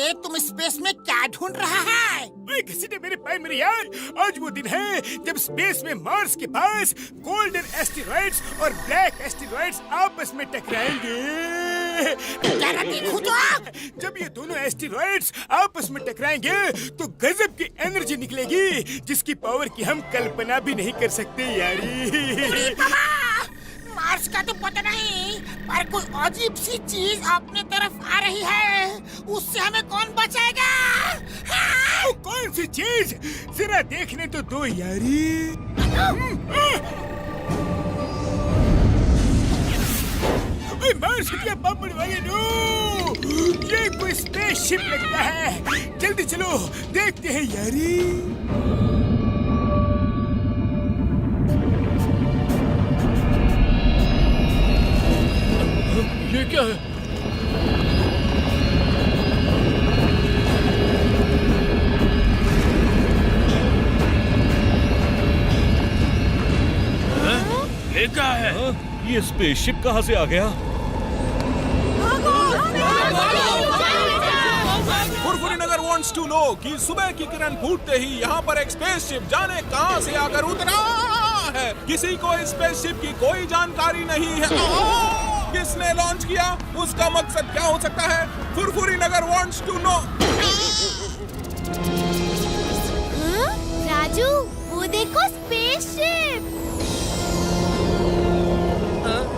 अरे तुम स्पेस में क्या ढूंढ रहा है? ओए घसीटे मेरे पाए मेरे यार, आज वो दिन है जब स्पेस में मार्स के पास गोल्डन एस्टेरॉइड्स और ब्लैक एस्टेरॉइड्स आपस में टकराएंगे। जरा देखो तो आप। जब ये दोनों एस्टेरॉइड्स आपस में टकराएंगे तो गजब की एनर्जी निकलेगी जिसकी पावर की हम कल्पना भी नहीं कर सकते यारी। मार्स का तो पता नहीं, पर कोई अजीब सी चीज अपने तरफ आ रही है। उससे हमें कौन बचाएगा? वो कौन सी चीज? जरा देखने तो दो यारी। मार्स के पापड़ वाले नो, ये कोई स्पेसशिप लगता है। जल्दी चलो देखते हैं यारी। ये क्या है? ये क्या है? ये स्पेसशिप कहाँ से आ गया? फुरफुरी नगर wants to know कि सुबह की किरण फूटते ही यहाँ पर एक स्पेसशिप जाने कहाँ से आकर उतरा है। किसी को इस स्पेसशिप की कोई जानकारी नहीं है। किसने लॉन्च किया? उसका मकसद क्या हो सकता है? फुरफुरी नगर wants to know। राजू, वो देखो स्पेसशिप।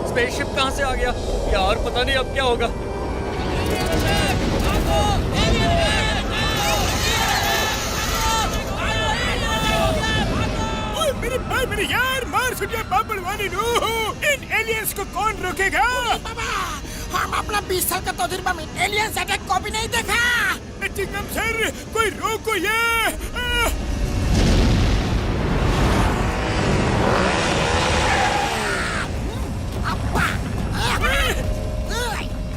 स्पेसशिप कहाँ से आ गया यार? पता नहीं अब क्या होगा। मेरे यार, मार्स के पापड़ वाले नो, इन एलियंस को कौन रोकेगा? बाबा, हम अपना 20 साल का तजुर्बा में एलियंस अटैक को भी नहीं देखा। चिंगम सर, कोई रोको ये।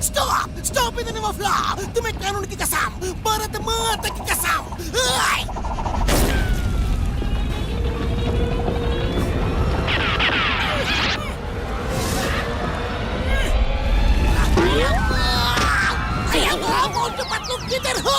Stop! Stop in the name of law! तुम्हें कानून की कसम, भारत माता की कसम। किधर हो?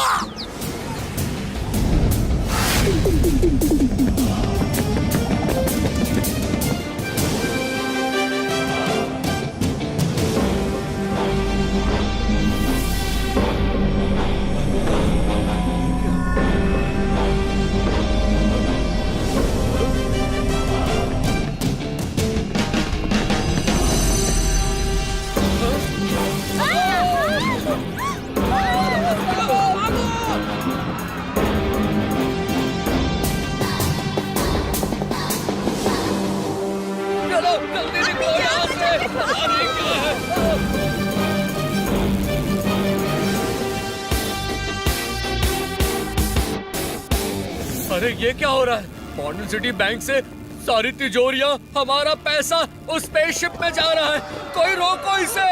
अरे ये क्या हो रहा है? मॉडर्न सिटी बैंक से सारी तिजोरियां, हमारा पैसा उस स्पेसशिप में जा रहा है। कोई रोको इसे।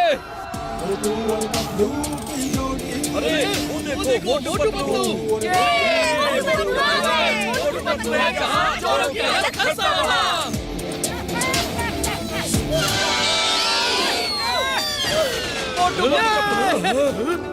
अरे वो देखो, मोटू पतलू। मोटू पतलू है जहाँ, चोरों की हालत खस्ता वहाँ। मोटू पतलू।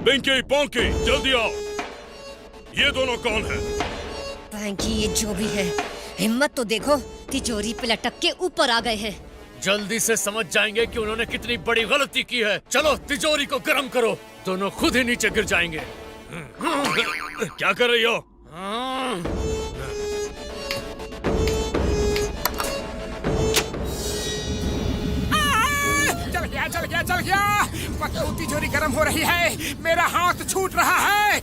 पिंकी पोंकी जल्दी आओ। ये दोनों कौन है? पैंकी, ये जो भी है, हिम्मत तो देखो, तिजोरी पे लटक के ऊपर आ गए हैं। जल्दी से समझ जाएंगे कि उन्होंने कितनी बड़ी गलती की है। चलो तिजोरी को गर्म करो, दोनों खुद ही नीचे गिर जाएंगे। क्या कर रही हो? चल गया। क्यों तिजोरी गर्म हो रही है? मेरा हाथ छूट रहा है।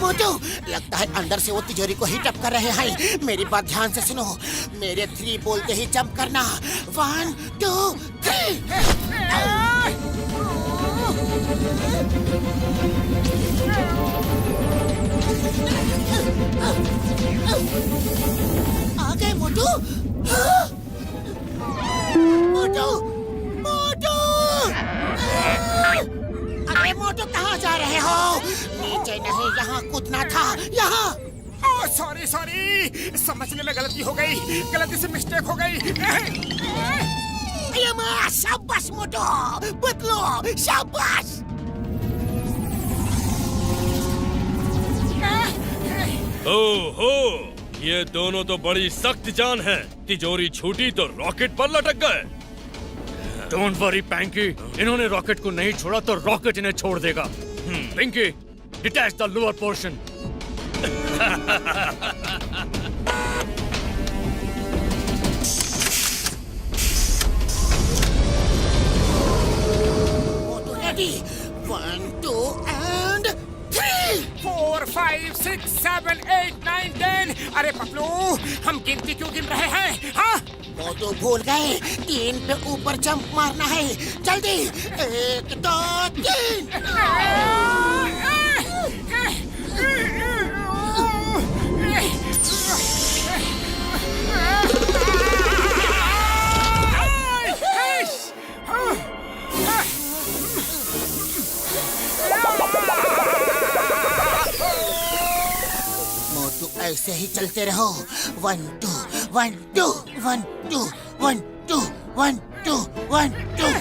मोटू, लगता है अंदर से वो तिजोरी को हीट अप कर रहे हैं। मेरी बात ध्यान से सुनो। मेरे 3 बोलते ही जंप करना। 1 2 3। आ गए मोटू। मोटू, मोटू, अरे मोटू कहाँ जा रहे हो? नीचे नहीं, यहाँ कूदना था, यहाँ। ओह सॉरी, समझने में गलती हो गई, गलती से मिस्टेक हो गई। ये माँ, शाबाश मोटू, बदलो, शाबाश। ओहो, ये दोनों तो बड़ी सख्त जान है। तिजोरी छूटी तो रॉकेट पर लटक गए। डोंट वरी पैंकी, इन्होंने रॉकेट को नहीं छोड़ा तो रॉकेट इन्हें छोड़ देगा। Pinky, detach the lower portion. Motu ready. 1 2 and 3। 4 5 6 7 8 9 10। अरे पपलू, हम गिनती क्यों गिन रहे हैं? हाँ, मोटू भूल गए, 3 पे ऊपर जंप मारना है। जल्दी, 1 2 3। मोटू ऐसे ही चलते रहो। 1 2 1 2 1 2 1 2 1 2 1 2।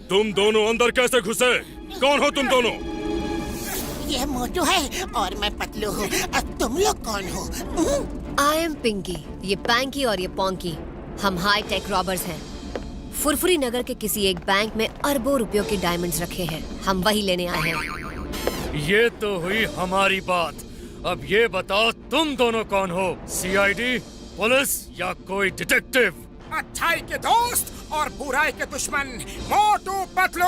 तुम दोनों अंदर कैसे घुसे? कौन हो तुम दोनों? ये मोटू है और मैं पतलू हूँ। अब तुम लोग कौन हो? आई एम पिंकी, ये पैंकी और ये पोंकी। हम हाई टेक रॉबर्स हैं। फुरफुरी नगर के किसी एक बैंक में अरबों रुपयों के डायमंड्स रखे हैं। हम वही लेने आए हैं। ये तो हुई हमारी बात। अब ये बताओ तुम दोनों कौन हो? सीआईडी, पुलिस या कोई डिटेक्टिव? अच्छाई के दोस्त और बुराई के दुश्मन, मोटू पतलू।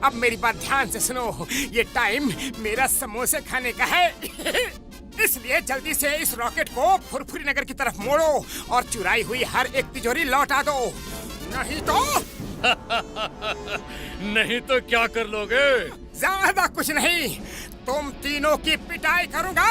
अब मेरी बात ध्यान से सुनो। ये टाइम मेरा समोसे खाने का है। इसलिए जल्दी से इस रॉकेट को फुरफुरी नगर की तरफ मोड़ो और चुराई हुई हर एक तिजोरी लौटा दो। नहीं तो नहीं तो क्या कर लोगे? ज्यादा कुछ नहीं, तुम तीनों की पिटाई करूंगा।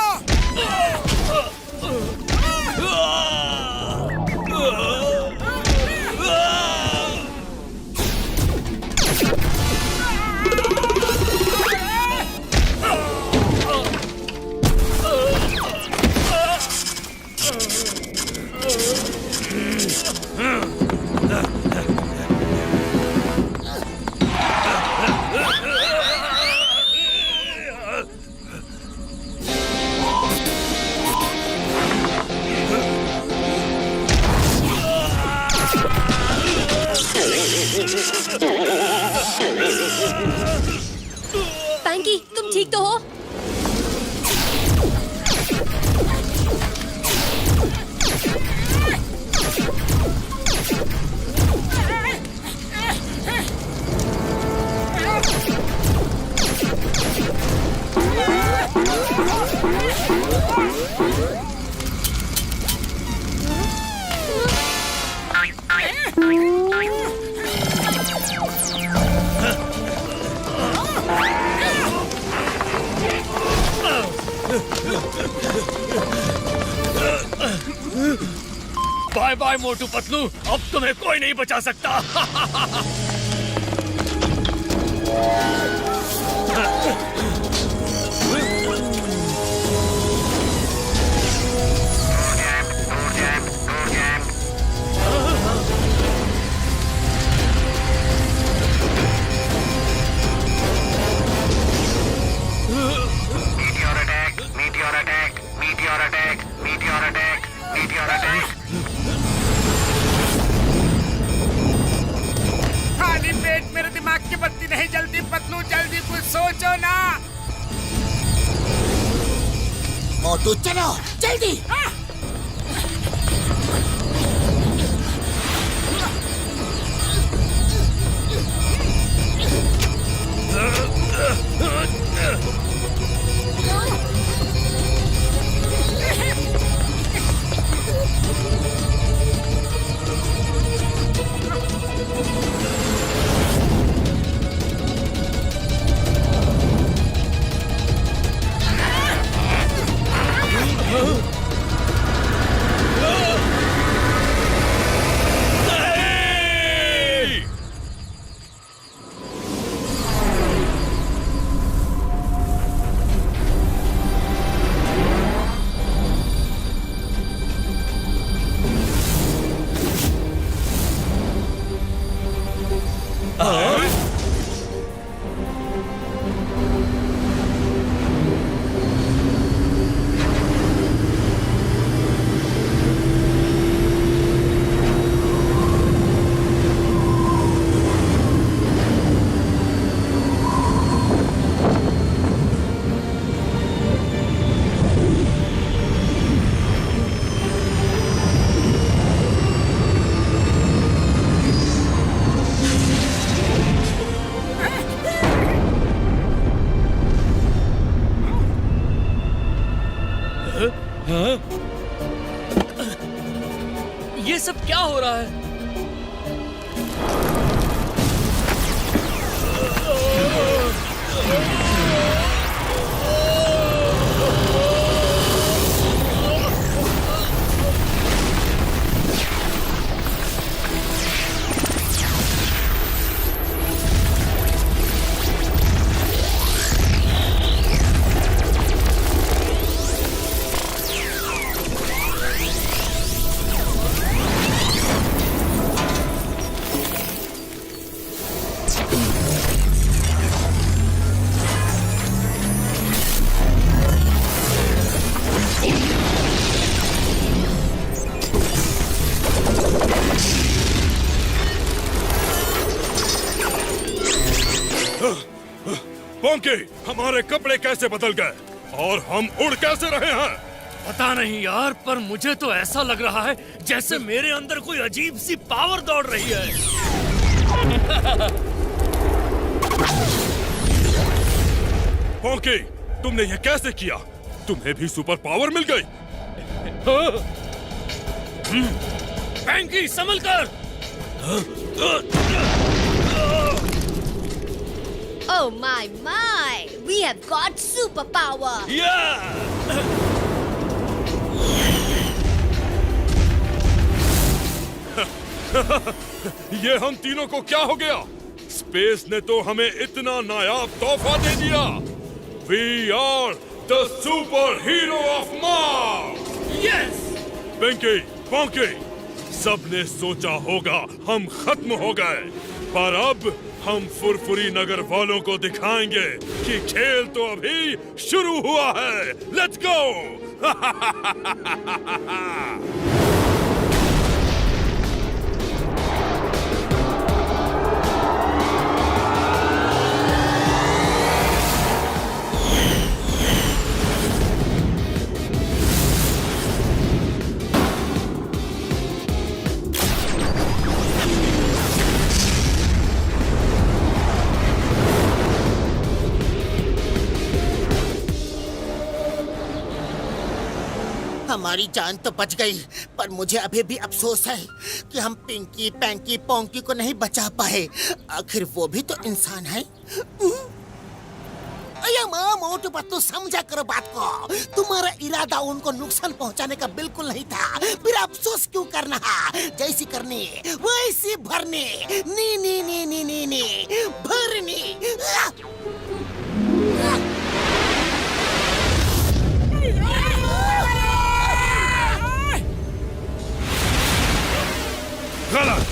पैंकी, तुम ठीक तो हो? बाय बाय मोटू पतलू, अब तुम्हें कोई नहीं बचा सकता। खाली पेट मेरे दिमाग की बत्ती नहीं जल्दी पतलू, जल्दी कुछ सोचो ना। मोटू चलो जल्दी। ये सब क्या हो रहा है? पोंकी, हमारे कपड़े कैसे बदल गए और हम उड़ कैसे रहे हैं? पता नहीं यार, पर मुझे तो ऐसा लग रहा है जैसे मेरे अंदर कोई अजीब सी पावर दौड़ रही है। पोंकी, तुमने ये कैसे किया? तुम्हें भी सुपर पावर मिल गई? पैंकी, संभल कर। Oh my! We have got superpower! ये हम तीनों को क्या हो गया? स्पेस ने तो हमें इतना नायाब तोहफा दे दिया। We are the superhero of Mars! Yes! Pinky, Ponky, सबने सोचा होगा हम खत्म हो गए, पर अब हम फुरफुरी नगर वालों को दिखाएंगे कि खेल तो अभी शुरू हुआ है। Let's go! हमारी जान तो बच गई, पर मुझे अभी भी अफसोस है कि हम पिंकी, पैंकी, पोंकी को नहीं बचा पाए। आखिर वो भी तो इंसान है। अय्या मोटू पतलू समझा करो बात को। तुम्हारा इरादा उनको नुकसान पहुंचाने का बिल्कुल नहीं था, फिर अफसोस क्यों करना? जैसी करनी वैसी भरनी, नी नी नी नी नी नी भरनी। गलत।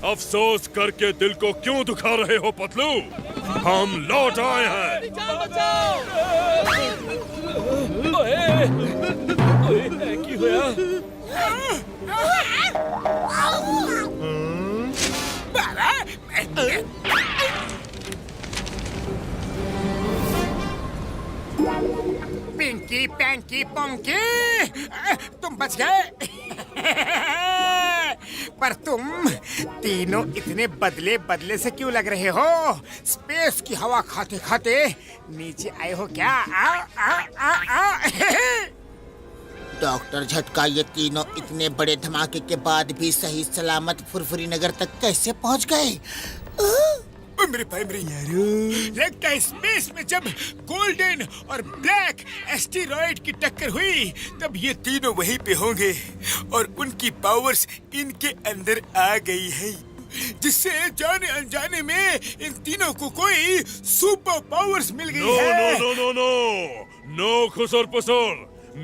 अफसोस करके दिल को क्यों दुखा रहे हो पतलू? हम लौट आए हैं। की होया? पिंकी पैंकी पंकी, तुम बच गए। पर तुम तीनों इतने बदले बदले से क्यों लग रहे हो? स्पेस की हवा खाते खाते नीचे आए हो क्या? डॉक्टर झटका, ये तीनों इतने बड़े धमाके के बाद भी सही सलामत फुरफुरी नगर तक कैसे पहुंच गए? मेरे भाई मेरे यारो, लगता है स्पेस में जब गोल्डन और ब्लैक एस्टेरॉइड की टक्कर हुई तब ये तीनों वहीं पे होंगे और उनकी पावर्स इनके अंदर आ गई है, जिससे जाने अनजाने में इन तीनों को कोई सुपर पावर्स मिल गई है। No no no no no खुसर पुसर,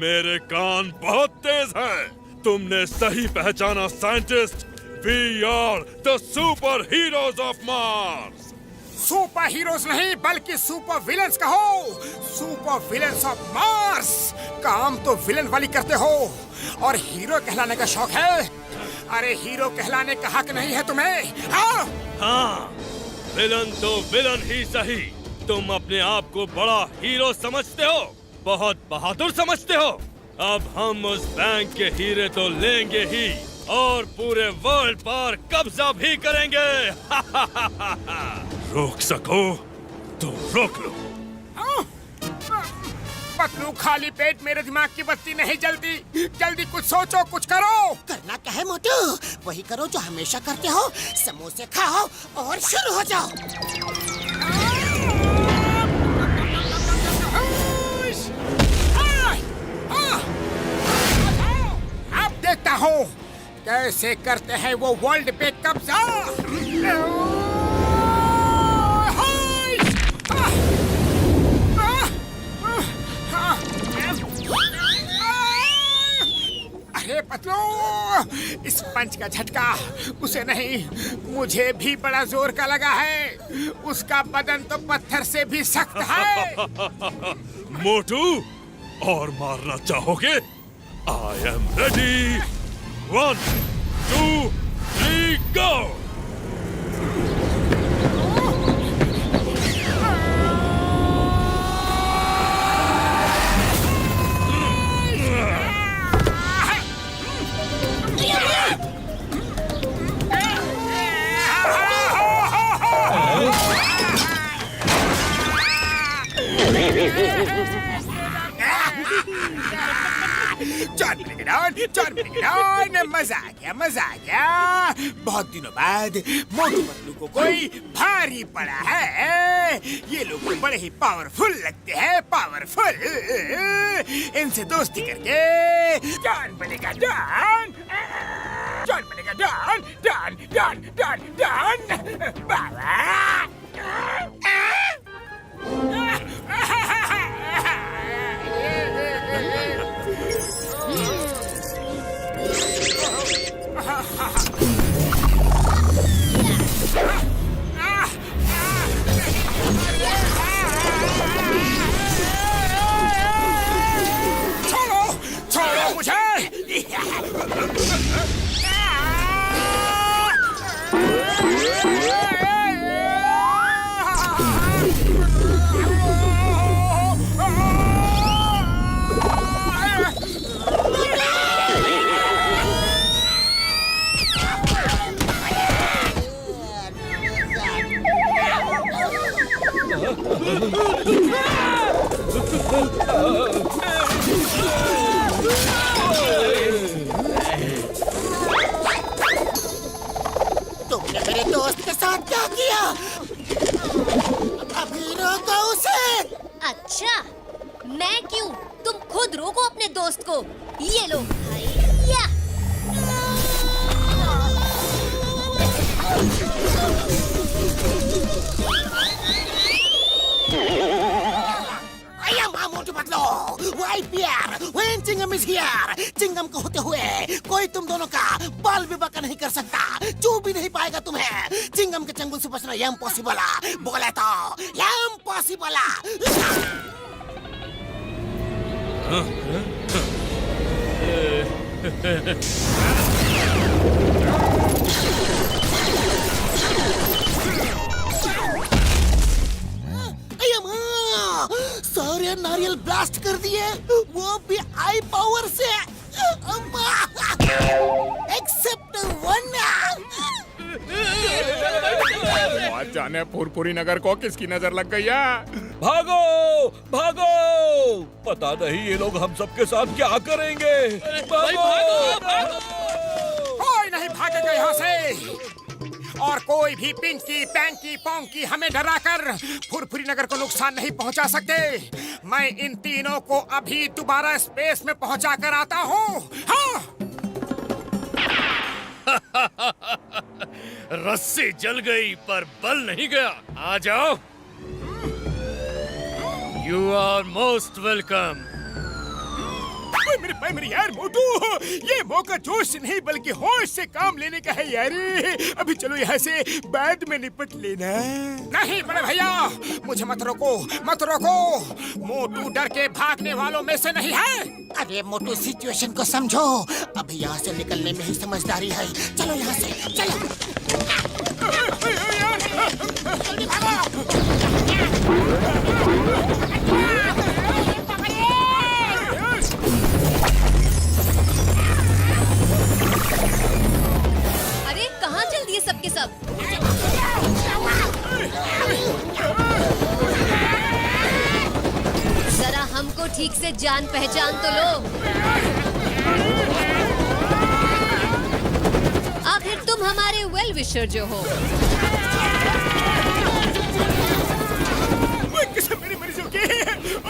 मेरे कान बहुत तेज हैं। तुमने सही पहचाना scientist. We are the super heroes of Mars. Super heroes नहीं बल्कि सुपर विलन्स कहो। Super villains of Mars. काम तो विलन वाली करते हो और हीरो कहलाने का शौक है। अरे हीरो कहलाने का हक नहीं है तुम्हें? हाँ, विलन तो विलन ही सही। तुम अपने आप को बड़ा हीरो समझते हो, बहुत बहादुर समझते हो। अब हम उस बैंक के हीरे तो लेंगे ही और पूरे वर्ल्ड पर कब्जा भी करेंगे। रोक सको तो रोक लो। पतलू, खाली पेट मेरे दिमाग की बत्ती नहीं जलती। जल्दी कुछ सोचो, कुछ करो। करना क्या है मोटू? वही करो जो हमेशा करते हो, समोसे खाओ और शुरू हो जाओ। अब देखता हूँ कैसे करते हैं वो वर्ल्ड पे कब्जा। अरे पतलू, इस पंच का झटका उसे नहीं, मुझे भी बड़ा जोर का लगा है। उसका बदन तो पत्थर से भी सख्त है। मोटू, और मारना चाहोगे? I am ready. 1, 2, 3, go! John ब्रिगेडॉन, मजा आ गया। बहुत दिनों बाद मोटू पतलू को कोई भारी पड़ा है। ये लोग बड़े ही पावरफुल लगते हैं, पावरफुल। इनसे दोस्ती करके जॉन बनेगा डॉन। जॉन बनेगा don, don don don don. बाबा छोड़ो मुझे। तुमने मेरे दोस्त के साथ क्या किया? अभी रोको उसे। अच्छा, मैं क्यों? तुम खुद रोको अपने दोस्त को। ये लो। हैया। I am Motu Patlu. Why Pierre? When Chingam is here? Chingam को होते हुए कोई तुम दोनों का बाल भी बाका नहीं कर सकता। चू भी नहीं पाएगा तुम्हें। चिंगम के चंगुल से बचना इम्पॉसिबल है। बोले तो इम्पॉसिबल सारे नारियल ब्लास्ट कर दिए, वो भी आई पावर से। Except one. आज जाने फुरफुरी नगर को किसकी नजर लग गई है। भागो भागो, पता नहीं ये लोग हम सबके साथ क्या करेंगे। भागो भागो। कोई नहीं भागेगा यहाँ से, और कोई भी पिंकी पैंकी पोंकी हमें डराकर फुरफुरी नगर को नुकसान नहीं पहुंचा सकते। मैं इन तीनों को अभी दोबारा स्पेस में पहुंचा कर आता हूँ। हाँ। रस्सी जल गई पर बल नहीं गया। आ जाओ। You are most welcome. मेरे भाई मेरे यार मोटू, ये मौका जोश से नहीं बल्कि होश से काम लेने का है यार। अभी चलो यहाँ से बाद में निपट लेना। नहीं बड़े भैया, मुझे मत रोको मत रोको। मोटू डर के भागने वालों में से नहीं है। अरे मोटू, सिचुएशन को समझो। अभी यहाँ से निकलने में ही समझदारी है। चलो यहाँ से, चलो। जल्दी भागो। अरे कहाँ चल दिए सबके सब? जरा हमको ठीक से जान पहचान तो लो। आखिर तुम हमारे वेल विशर जो हो। मेरी मरीजों के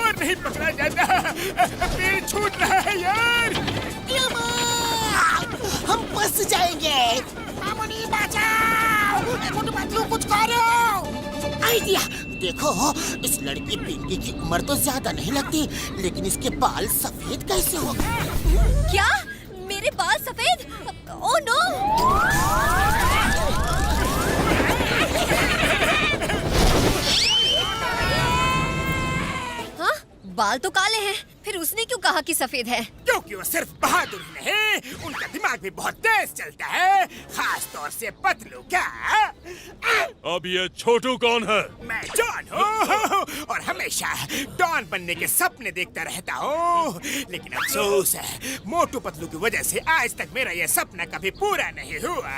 और नहीं पकड़ा जाता। पेड़ छूट रहा है यार। हम फंस जाएंगे। मामूनी बचाओ। मोटू पतलू कुछ करो। आइडिया देखो, इस लड़की पिंकी की उम्र तो ज्यादा नहीं लगती, लेकिन इसके बाल सफेद कैसे हो गए? क्या? मेरे बाल सफेद? Oh no! हाँ, बाल तो काले हैं, फिर उसने क्यों कहा कि सफेद है? क्योंकि वो सिर्फ बहादुर नहीं, उनका दिमाग भी बहुत तेज चलता है, खास तौर से पतलू का। अब ये छोटू कौन है? मैं डॉन हूँ और हमेशा डॉन बनने के सपने देखता रहता हूँ, लेकिन अफसोस है मोटू पतलू की वजह से आज तक मेरा ये सपना कभी पूरा नहीं हुआ।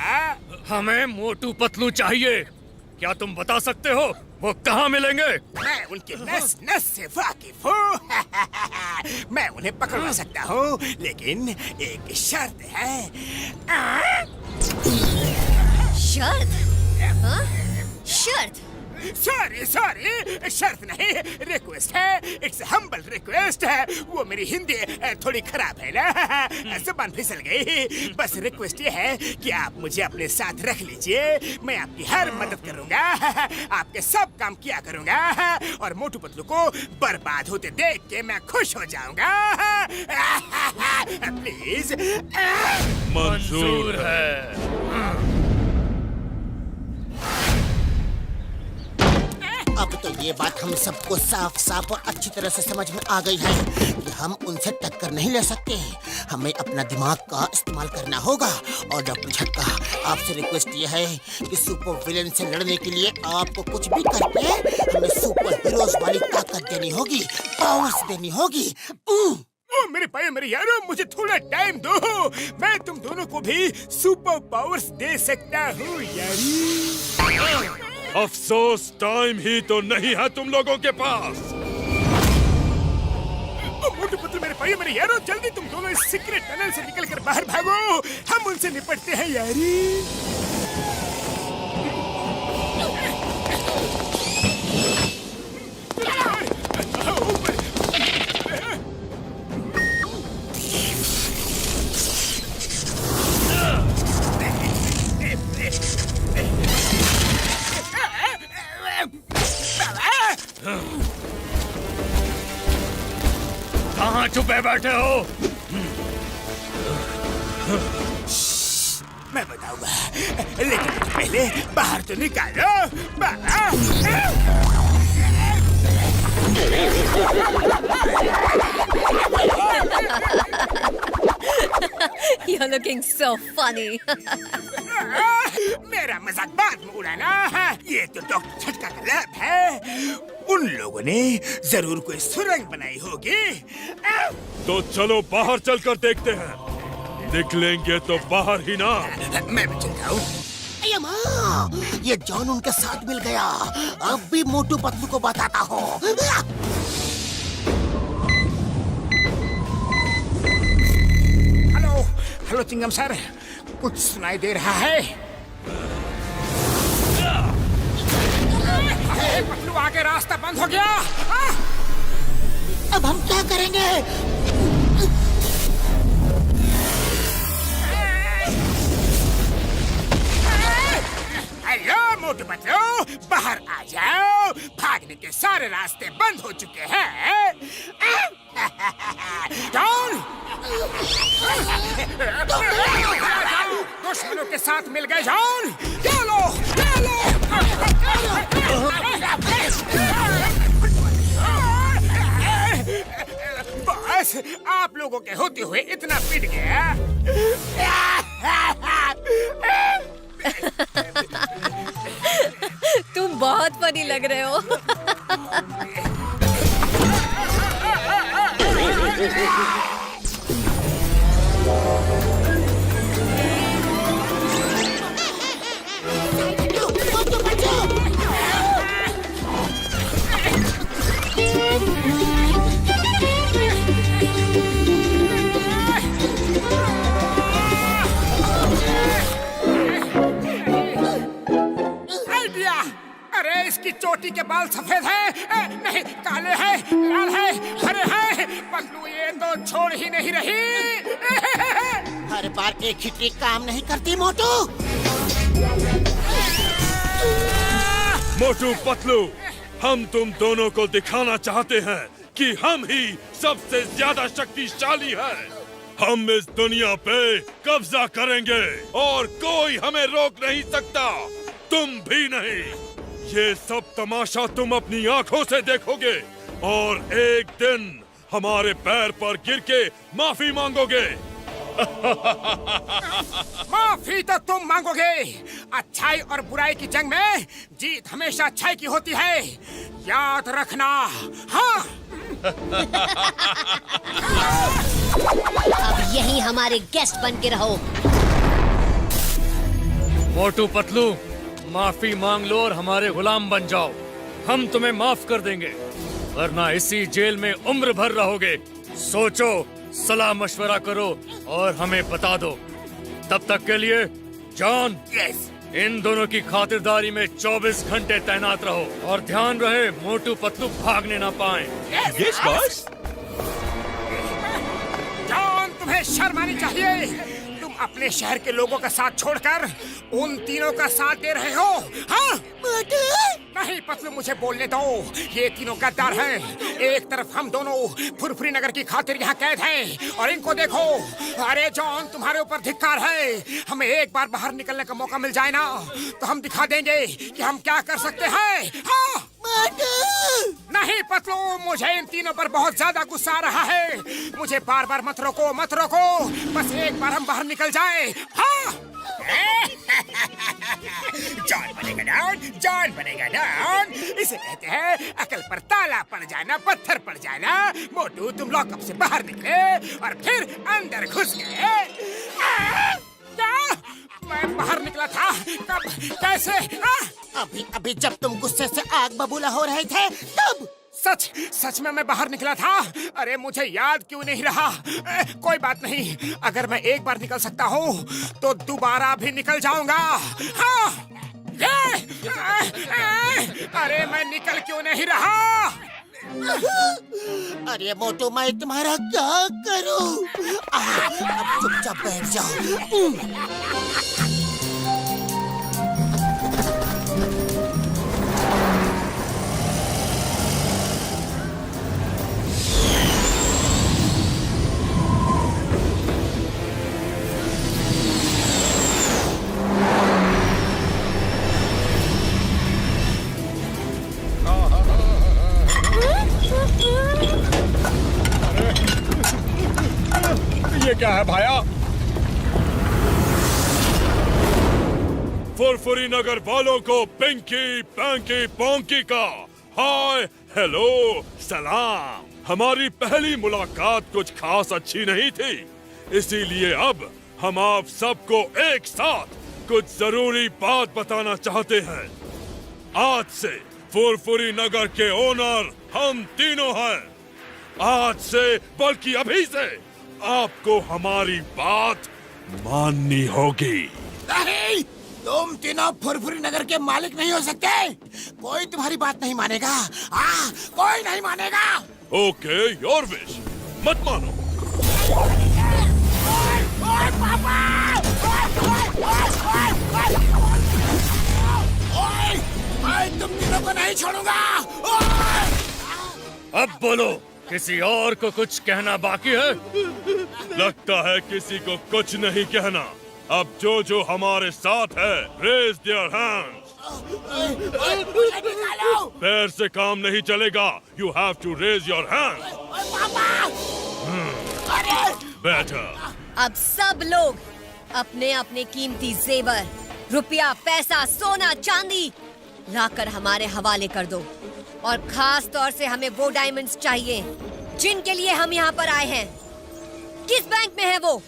हमें मोटू पतलू चाहिए। क्या तुम बता सकते हो वो कहाँ मिलेंगे? मैं उनके नस नस से वाकिफ हूँ। मैं उन्हें पकड़वा सकता हूँ, लेकिन एक शर्त है। शर्त? हाँ? शर्त? सॉरी सॉरी, शर्त नहीं, रिक्वेस्ट है। इट्स हम्बल रिक्वेस्ट है। वो मेरी हिंदी थोड़ी खराब है ना, जुबान फिसल गई। बस रिक्वेस्ट ये है कि आप मुझे अपने साथ रख लीजिए। मैं आपकी हर मदद करूंगा, आपके सब काम किया करूंगा, और मोटू पतलू को बर्बाद होते देख के मैं खुश हो जाऊंगा। प्लीज। मंजूर है। अब तो ये बात हम सबको साफ साफ और अच्छी तरह से समझ में आ गई है कि हम उनसे टक्कर नहीं ले सकते। हमें अपना दिमाग का इस्तेमाल करना होगा। और डॉक्टर झटका, आपसे रिक्वेस्ट ये है कि सुपर विलेन से लड़ने के लिए आपको कुछ भी करके हमें सुपर हीरोज वाली ताकत देनी होगी, पावर्स देनी होगी। ओ मेरे भाई मेरे यारो, मुझे थोड़ा टाइम दो। मैं तुम दोनों को भी सुपर पावर्स दे सकता हूँ यारी। अफसोस, टाइम ही तो नहीं है तुम लोगों के पास। मोटू पतलू मेरे भाई मेरे यारो, जल्दी तुम दोनों इस सीक्रेट टनल से निकलकर बाहर भागो। हम उनसे निपटते हैं यारी। कहाँ छुपे बैठे हो? मैं बताऊंगा, लेकिन पहले बाहर तो निकालो। You're looking so funny. मेरा मजाक बाद में उड़ाना। ये तो डॉक्टर छटका का लैब है। उन लोगों ने जरूर कोई सुरंग बनाई होगी। तो चलो बाहर चलकर देखते हैं। निकलेंगे तो बाहर ही ना। मैं भी चलता हूँ। अये माँ, ये जॉन उनके साथ मिल गया। अब भी मोटू पतलू को बताता हूँ। हेलो हेलो चिंगम सर, कुछ सुनाई दे रहा है? अरे पतलू, आगे रास्ता बंद हो गया। अब हम क्या करेंगे? हेलो मोटू पतलू, बाहर आ जाओ। भागने के सारे रास्ते बंद हो चुके हैं। जॉन, दुश्मनों के साथ मिल गए जॉन। चलो चलो। बस आप लोगों के होते हुए इतना पिट गया। तुम बहुत फनी लग रहे हो। आइडिया! अरे इसकी चोटी के बाल सफेद हैं, नहीं काले हैं, लाल हैं, हरे हैं। पतलू ये तो छोड़ ही नहीं रही। हर बार एक ही ट्रिक काम नहीं करती मोटू। मोटू पतलू, हम तुम दोनों को दिखाना चाहते हैं कि हम ही सबसे ज्यादा शक्तिशाली हैं। हम इस दुनिया पे कब्जा करेंगे और कोई हमें रोक नहीं सकता, तुम भी नहीं। ये सब तमाशा तुम अपनी आंखों से देखोगे और एक दिन हमारे पैर पर गिर के माफी मांगोगे। माफी तो तुम मांगोगे। अच्छाई और बुराई की जंग में जीत हमेशा अच्छाई की होती है, याद रखना। हाँ। अब यही हमारे गेस्ट बन के रहो। मोटू पतलू, माफी मांग लो और हमारे गुलाम बन जाओ। हम तुम्हें माफ कर देंगे, वरना इसी जेल में उम्र भर रहोगे। सोचो, सलाह मशवरा करो और हमें बता दो। तब तक के लिए जॉन, यस। इन दोनों की खातिरदारी में 24 घंटे तैनात रहो और ध्यान रहे मोटू पतलू भागने ना पाएं। Yes boss. जॉन, तुम्हें शर्म आनी चाहिए। तुम अपने शहर के लोगों का साथ छोड़कर उन तीनों का साथ दे रहे हो। हाँ? नहीं पतलू, मुझे बोलने दो। ये तीनों गद्दार हैं। एक तरफ हम दोनों फुरफुरी नगर की खातिर यहाँ कैद हैं और इनको देखो। अरे जॉन, तुम्हारे ऊपर धिक्कार है। हमें एक बार बाहर निकलने का मौका मिल जाए ना, तो हम दिखा देंगे कि हम क्या कर सकते हैं। हाँ? नहीं पतलू, मुझे इन तीनों पर बहुत ज्यादा गुस्सा आ रहा है। मुझे बार बार मत रोको, मत रोको। बस एक बार हम बाहर निकल जाए। हाँ? जॉन बनेगा डॉन, जॉन बनेगा डॉन। इसे कहते हैं अकल पर ताला पड़ जाना, पत्थर पड़ जाना। मोटू, तुम लॉकअप से बाहर निकले और फिर अंदर घुस गए। क्या? मैं बाहर निकला था? कब? कैसे? अभी अभी जब तुम गुस्से से आग बबूला हो रहे थे तब। सच सच में मैं बाहर निकला था। अरे मुझे याद क्यों नहीं रहा? कोई बात नहीं, अगर मैं एक बार निकल सकता हूँ तो दोबारा भी निकल जाऊंगा। हाँ? अरे मैं निकल क्यों नहीं रहा? अरे मोटू, मैं तुम्हारा क्या करूं? अब चुपचाप बैठ जाओ। क्या है भाया? फुरफुरी नगर वालों को पिंकी पैंकी पोंकी का हाय हेलो सलाम। हमारी पहली मुलाकात कुछ खास अच्छी नहीं थी, इसीलिए अब हम आप सबको एक साथ कुछ जरूरी बात बताना चाहते हैं। आज से फुरफुरी नगर के ओनर हम तीनों हैं। आज से बल्कि अभी से आपको हमारी बात माननी होगी। नहीं, तुम तीनों फुरफुरी नगर के मालिक नहीं हो सकते। कोई तुम्हारी बात नहीं मानेगा। कोई नहीं मानेगा। Okay, your wish. मत मानो। ओए पापा! ओए, मैं तुम तीनों को नहीं छोड़ूंगा। अब बोलो, किसी और को कुछ कहना बाकी है? लगता है किसी को कुछ नहीं कहना। अब जो हमारे साथ है, रेज देयर हैंड्स। मुझे निकालो। पैर से काम नहीं चलेगा। You have to raise your hands. पापा! अरे! बेटर। अब सब लोग अपने अपने कीमती जेवर, रुपया, पैसा, सोना, चांदी लाकर हमारे हवाले कर दो। और खास तौर से हमें वो डायमंड्स चाहिए जिनके लिए हम यहाँ पर आए हैं। किस बैंक में है वो?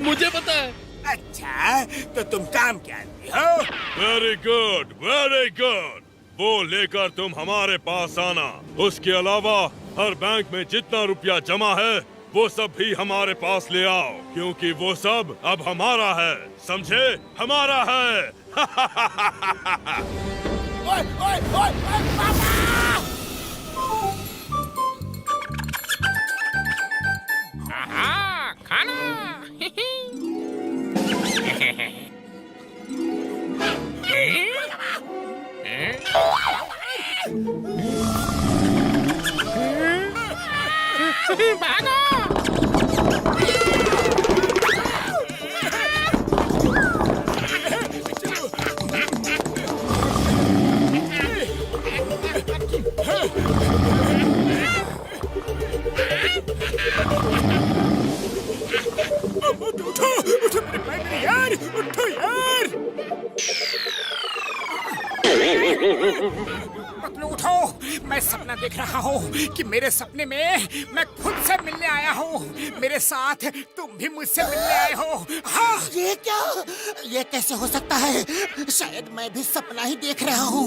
मुझे पता है। अच्छा, तो तुम काम क्या हो? Very good, very good. वो लेकर तुम हमारे पास आना। उसके अलावा हर बैंक में जितना रुपया जमा है वो सब भी हमारे पास ले आओ, क्योंकि वो सब अब हमारा है। समझे? हमारा है। ओए, ओए, ओए, ओए, पापा! खाना। उठो मेरे यार, उठो यार। पतलू उठो, मैं सपना देख रहा हूँ कि मेरे सपने में मैं खुद से मिलने आया हूँ। मेरे साथ तुम भी मुझसे मिलने आए हो। हाँ। ये क्या? ये कैसे हो सकता है? शायद मैं भी सपना ही देख रहा हूँ।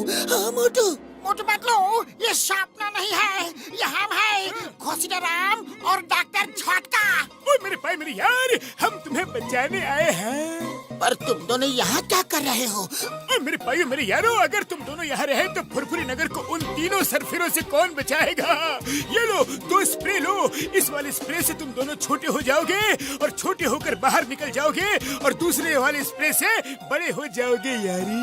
मोटू पतलू, ये सपना नहीं है, ये हम है, घोसीराम और डॉक्टर झटका। ओए मेरे भाई, मेरे यार, हम तुम्हें बचाने आए हैं। पर तुम दोनों यहाँ क्या कर रहे हो? ओए मेरे भाई, मेरे यारो, अगर तुम दोनों यहाँ रहे तो फुरफुरी नगर को उन तीनों सरफिरों से कौन बचाएगा? ये लो, 2 स्प्रे लो। इस वाले स्प्रे से तुम दोनों छोटे हो जाओगे और छोटे होकर बाहर निकल जाओगे, और दूसरे वाले स्प्रे से बड़े हो जाओगे यारी।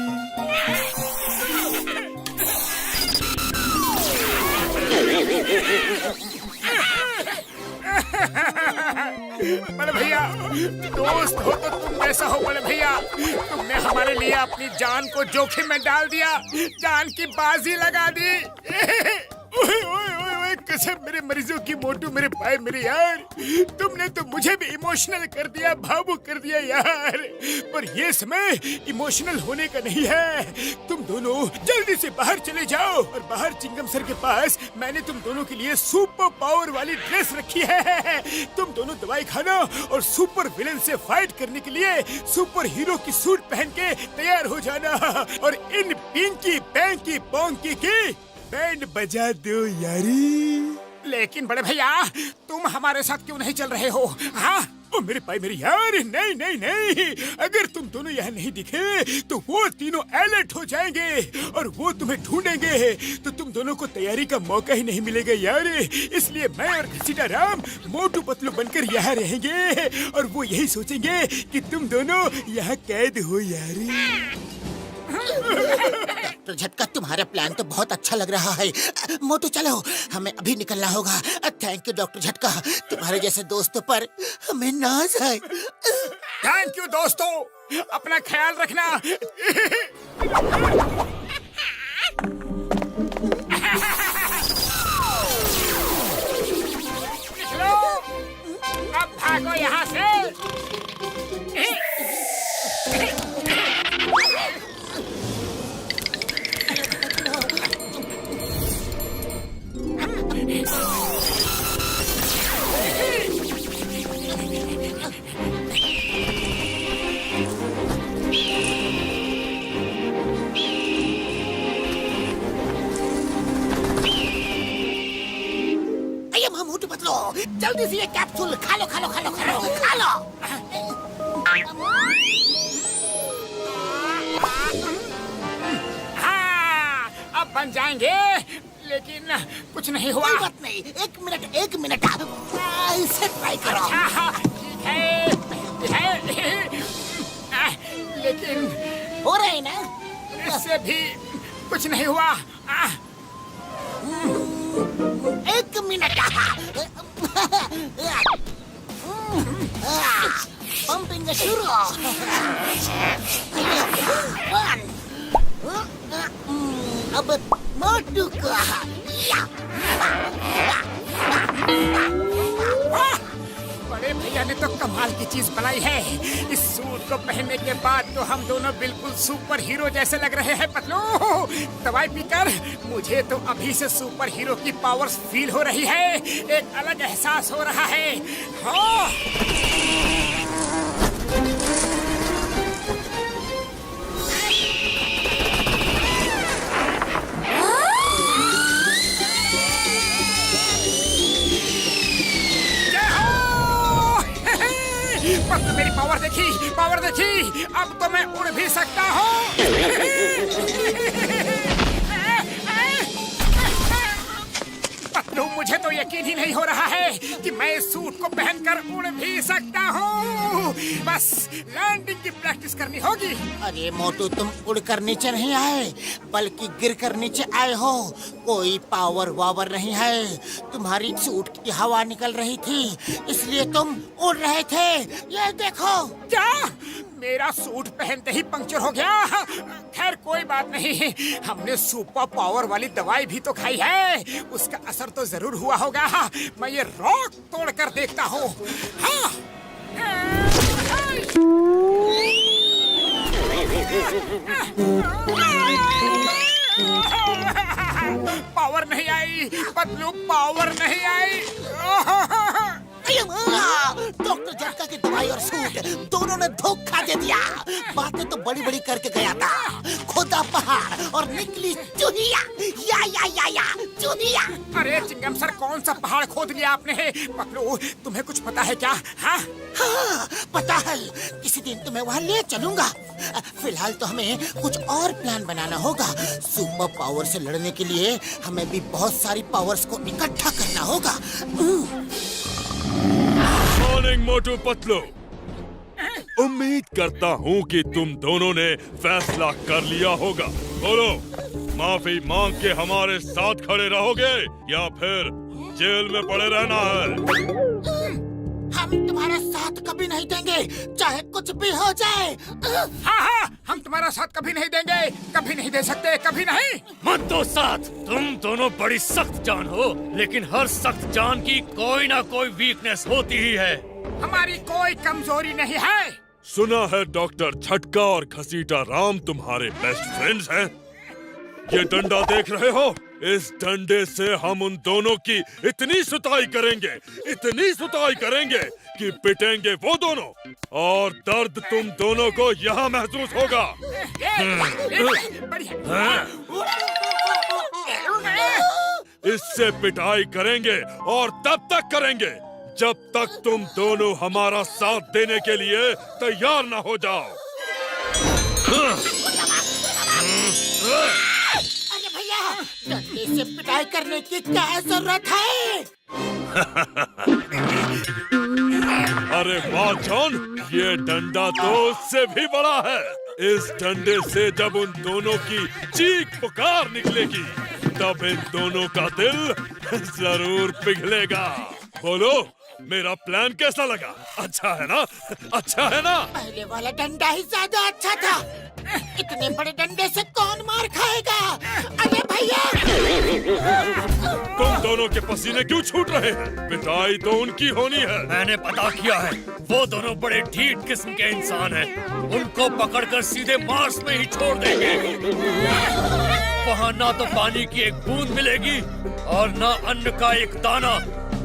बड़े भैया, दोस्त हो तो तुम कैसा हो बड़े भैया? तुमने हमारे लिए अपनी जान को जोखिम में डाल दिया, जान की बाजी लगा दी। ओए ओए ओए ओए, कसम मेरे मरीजों की मोटू, मेरे भाई, मेरे यार, तुमने तो मुझे भी इमोशनल कर दिया, भावुक कर दिया यार। पर ये समय इमोशनल होने का नहीं है। तुम दोनों जल्दी से बाहर चले जाओ, और बाहर चिंगम सर के पास मैंने तुम दोनों के लिए सुपर पावर वाली ड्रेस रखी है। तुम दोनों दवाई खाना और सुपर विलन से फाइट करने के लिए सुपर हीरो की सूट पहन के तैयार हो जाना, और इन पिंकी पैंकी पोंकी की बैंड बजा दो यारी। लेकिन बड़े भैया, तुम हमारे साथ क्यों नहीं चल रहे हो? हाँ? ओ मेरे भाई, मेरे यार, नहीं नहीं नहीं, अगर तुम दोनों यहाँ नहीं दिखे तो वो तीनों अलर्ट हो जाएंगे और वो तुम्हें ढूंढेंगे, तो तुम दोनों को तैयारी का मौका ही नहीं मिलेगा यार। इसलिए मैं और घसीटाराम मोटू पतलू बनकर यहाँ रहेंगे, और वो यही सोचेंगे कि तुम दोनों यहाँ कैद हो यार। तो झटका, तुम्हारा प्लान तो बहुत अच्छा लग रहा है। मोटू चलो, हमें अभी निकलना होगा। थैंक यू डॉक्टर झटका, तुम्हारे जैसे दोस्तों पर हमें नाज है। थैंक यू दोस्तों, अपना ख्याल रखना। निकलो, अब भागो जल्दी से ये कैप्सूल खा लो खा लो खा लो खा लो खा लो। हाँ, अब बन जाएंगे, लेकिन कुछ नहीं हुआ। कोई बात नहीं, एक मिनट इसे ट्राई करो। हाँ, ठीक है, लेकिन हो रहे हैं ना? इससे भी कुछ नहीं हुआ। एक मिनट। पंपिंग शुरू। अब मोटू को बड़े भैया ने तो कमाल की चीज बनाई है। इस सूट को पहनने के बाद तो हम दोनों बिल्कुल सुपर हीरो जैसे लग रहे हैं पतलू। दवाई पीकर मुझे तो अभी से सुपर हीरो की पावर्स फील हो रही है। एक अलग एहसास हो रहा है। हाँ। पतलू मेरी पावर देखी, अब तो मैं उड़ भी सकता हूँ। पतलू मुझे तो यकीन ही नहीं हो रहा है कि मैं इस सूट को पहनकर उड़ भी सकता हूँ। बस लैंडिंग की प्रैक्टिस करनी होगी। अरे मोटू, तुम उड़कर नीचे नहीं आए, बल्कि गिरकर नीचे आए हो। कोई पावर वावर नहीं है, तुम्हारी सूट की हवा निकल रही थी, इसलिए तुम उड़ रहे थे। ये देखो। क्या मेरा सूट पहनते ही पंक्चर हो गया? खैर कोई बात नहीं, हमने सुपर पावर वाली दवाई भी तो खाई है, उसका असर तो जरूर हुआ होगा। मैं ये रॉक तोड़ कर देखता हूँ। हाँ। पावर नहीं आई पतलू, पावर नहीं आई। डॉक्टर झटका की दवाई और सूट दोनों ने धोखा दे दिया। बातें तो बड़ी बड़ी करके गया था, खोदा पहाड़ और निकली चुहिया। या चुहिया। अरे चिंगम सर, कौन सा पहाड़ खोद लिया आपने? पतलू तुम्हें कुछ पता है क्या? हाँ पता है, किसी दिन तुम्हें वहाँ ले चलूंगा। फिलहाल तो हमें कुछ और प्लान बनाना होगा। सुपर पावर से लड़ने के लिए हमें भी बहुत सारी पावर्स को इकट्ठा करना होगा। मॉर्निंग मोटू पतलू, उम्मीद करता हूँ कि तुम दोनों ने फैसला कर लिया होगा। बोलो, माफी मांग के हमारे साथ खड़े रहोगे या फिर जेल में पड़े रहना है? हम तुम्हारा साथ कभी नहीं देंगे, चाहे कुछ भी हो जाए। हाँ, हम तुम्हारा साथ कभी नहीं देंगे, कभी नहीं दे सकते, कभी नहीं। मत दो साथ। तुम दोनों बड़ी सख्त जान हो, लेकिन हर सख्त जान की कोई ना कोई वीकनेस होती ही है। हमारी कोई कमजोरी नहीं है। सुना है डॉक्टर झटका और घसीटा राम तुम्हारे बेस्ट फ्रेंड्स हैं। ये डंडा देख रहे हो? इस डंडे से हम उन दोनों की इतनी सुताई करेंगे कि पिटेंगे वो दोनों, और दर्द तुम दोनों को यहाँ महसूस होगा। इससे पिटाई करेंगे और तब तक करेंगे जब तक तुम दोनों हमारा साथ देने के लिए तैयार ना हो जाओ। अरे भैया, डंडे से पिटाई करने की क्या जरूरत है? अरे वाह जॉन, ये डंडा तो उससे भी बड़ा है। इस डंडे से जब उन दोनों की चीख पुकार निकलेगी, तब इन दोनों का दिल जरूर पिघलेगा। बोलो, मेरा प्लान कैसा लगा? अच्छा है ना? अच्छा है ना? पहले वाला डंडा ही ज्यादा अच्छा था। इतने बड़े डंडे से कौन मार खाएगा? अरे भैया, तुम दोनों के पसीने क्यों छूट रहे हैं? पिटाई तो उनकी होनी है। मैंने पता किया है, वो दोनों बड़े ढीठ किस्म के इंसान हैं। उनको पकड़कर सीधे मार्स में ही छोड़ देंगे। वहाँ ना तो पानी की एक बूंद मिलेगी और ना अन्न का एक दाना।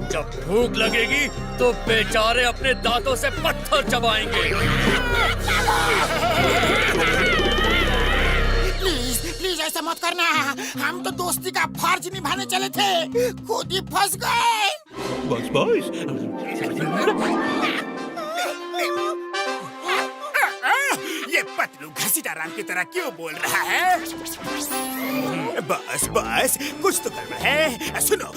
जब भूख लगेगी तो बेचारे अपने दांतों से पत्थर चबाएंगे। प्लीज ऐसा मत करना। हम तो दोस्ती का फर्ज निभाने चले थे, खुद ही फंस गए। Boss boss. ये पतलू घसीटा राम की तरह क्यों बोल रहा है? बस बस कुछ तो गड़बड़ है। सुनो,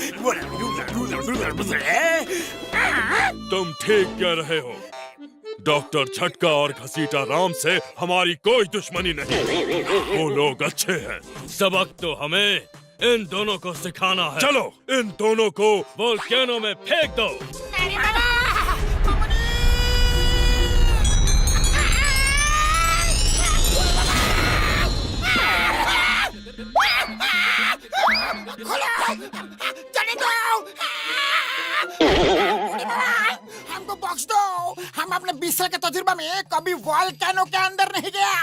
तुम ठीक कह रहे हो। डॉक्टर झटका और घसीटा राम से हमारी कोई दुश्मनी नहीं। वो लोग अच्छे हैं। सबक तो हमें इन दोनों को सिखाना है। चलो इन दोनों को वोल्केनो में फेंक दो। चले दो, हमको बख्श दो। हम अपने 20 साल के तजुर्बा में कभी वोल्केनो के अंदर नहीं गया।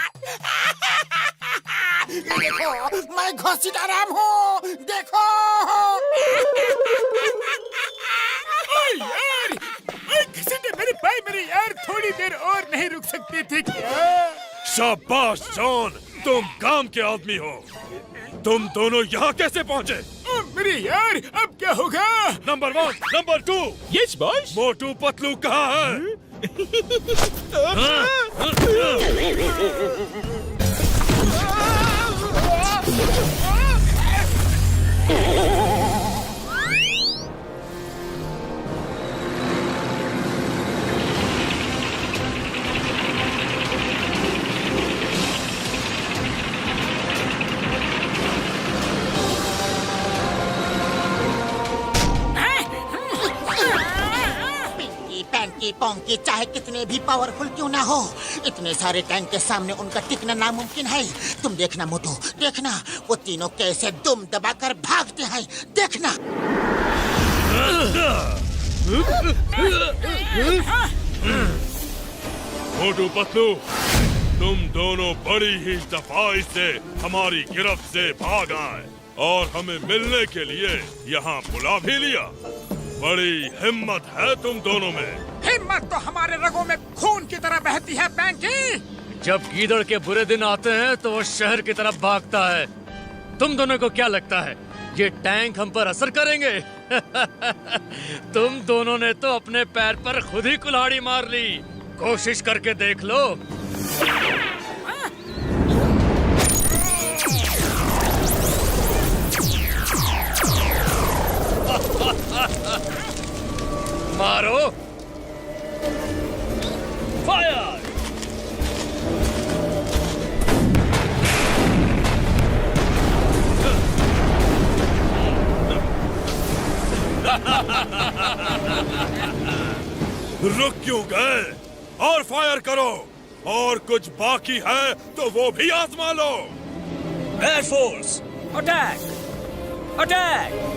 ये देखो, मैं घसीटा राम हूँ, देखो। यार, घसीटे मेरे भाई मेरे यार, थोड़ी देर और नहीं रुक सकते थे क्या? शाबाश जॉन, तुम काम के आदमी हो। तुम दोनों यहाँ कैसे पहुँचे? मेरे यार, अब क्या होगा? Number 1, number 2। Yes boss. Motu Patlu कहाँ है? पैंकी पोंकी चाहे कितने भी पावरफुल क्यों ना हो, इतने सारे टैंक के सामने उनका टिकना नामुमकिन है। तुम देखना मोटू, देखना वो तीनों कैसे दुम दबाकर भागते हैं, देखना। मोटू पतलू, तुम दोनों बड़ी ही सफाई से हमारी गिरफ्त से भाग आए और हमें मिलने के लिए यहाँ बुला भी लिया। बड़ी हिम्मत है तुम दोनों में। हिम्मत तो हमारे रगों में खून की तरह बहती है पैंकी। जब गीदड़ के बुरे दिन आते हैं तो वो शहर की तरफ भागता है। तुम दोनों को क्या लगता है ये टैंक हम पर असर करेंगे? तुम दोनों ने तो अपने पैर पर खुद ही कुल्हाड़ी मार ली। कोशिश करके देख लो। मारो, फायर! रुक क्यों गए? और फायर करो। और कुछ बाकी है तो वो भी आजमा लो। Air force, attack! अटैक!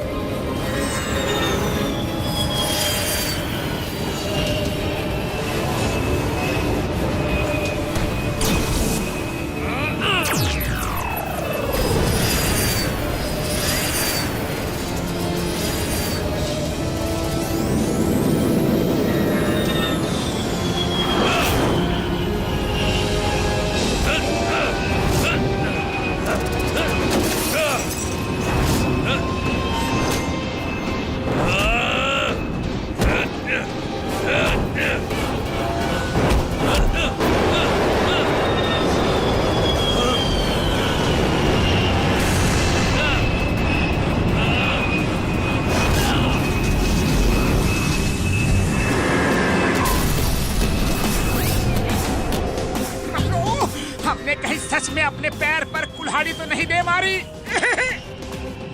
सच में अपने पैर पर कुल्हाड़ी तो नहीं दे मारी?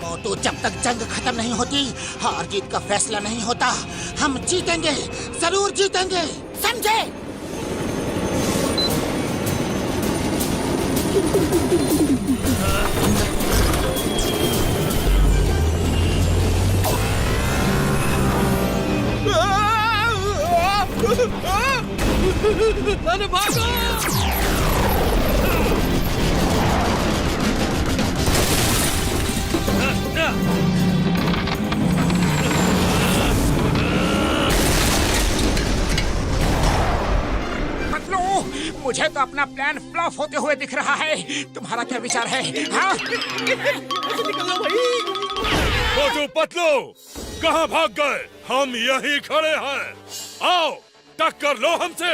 मोटू, जब तक जंग खत्म नहीं होती, हार जीत का फैसला नहीं होता। हम जीतेंगे, जरूर जीतेंगे, समझे? अरे भागो! मुझे तो अपना प्लान फ्लॉप होते हुए दिख रहा है। तुम्हारा क्या विचार है? हाँ? मोटू पतलू, कहाँ भाग गए? हम यहीं खड़े हैं। आओ टक्कर लो हमसे।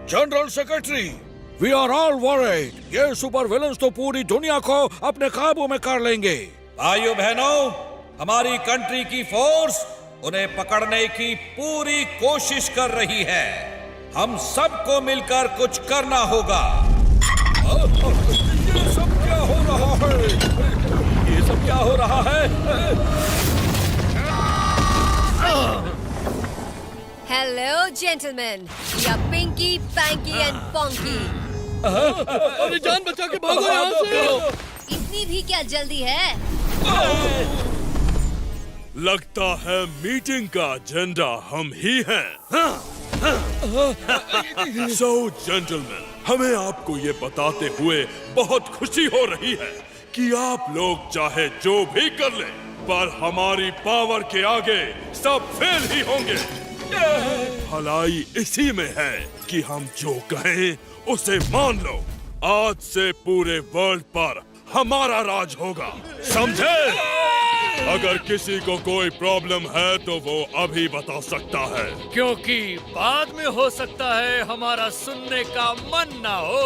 General secretary, we are all worried. ये सुपर विलन्स तो पूरी दुनिया को अपने काबू में कर लेंगे। भाइयों बहनों, हमारी कंट्री की फोर्स उन्हें पकड़ने की पूरी कोशिश कर रही है। हम सबको मिलकर कुछ करना होगा। ये सब क्या हो रहा है? ये सब क्या हो रहा है? Hello gentleman, we are Pinky, Panky and Ponky. अरे जान बचा के भागो यहाँ से। इतनी भी क्या जल्दी है? लगता है मीटिंग का एजेंडा हम ही हैं। सो जेंटलमैन, हमें आपको ये बताते हुए बहुत खुशी हो रही है कि आप लोग चाहे जो भी कर लें, पर हमारी पावर के आगे सब फेल ही होंगे। भलाई इसी में है कि हम जो कहें उसे मान लो। आज से पूरे वर्ल्ड पर हमारा राज होगा, समझे? अगर किसी को कोई प्रॉब्लम है तो वो अभी बता सकता है, क्योंकि बाद में हो सकता है हमारा सुनने का मन ना हो।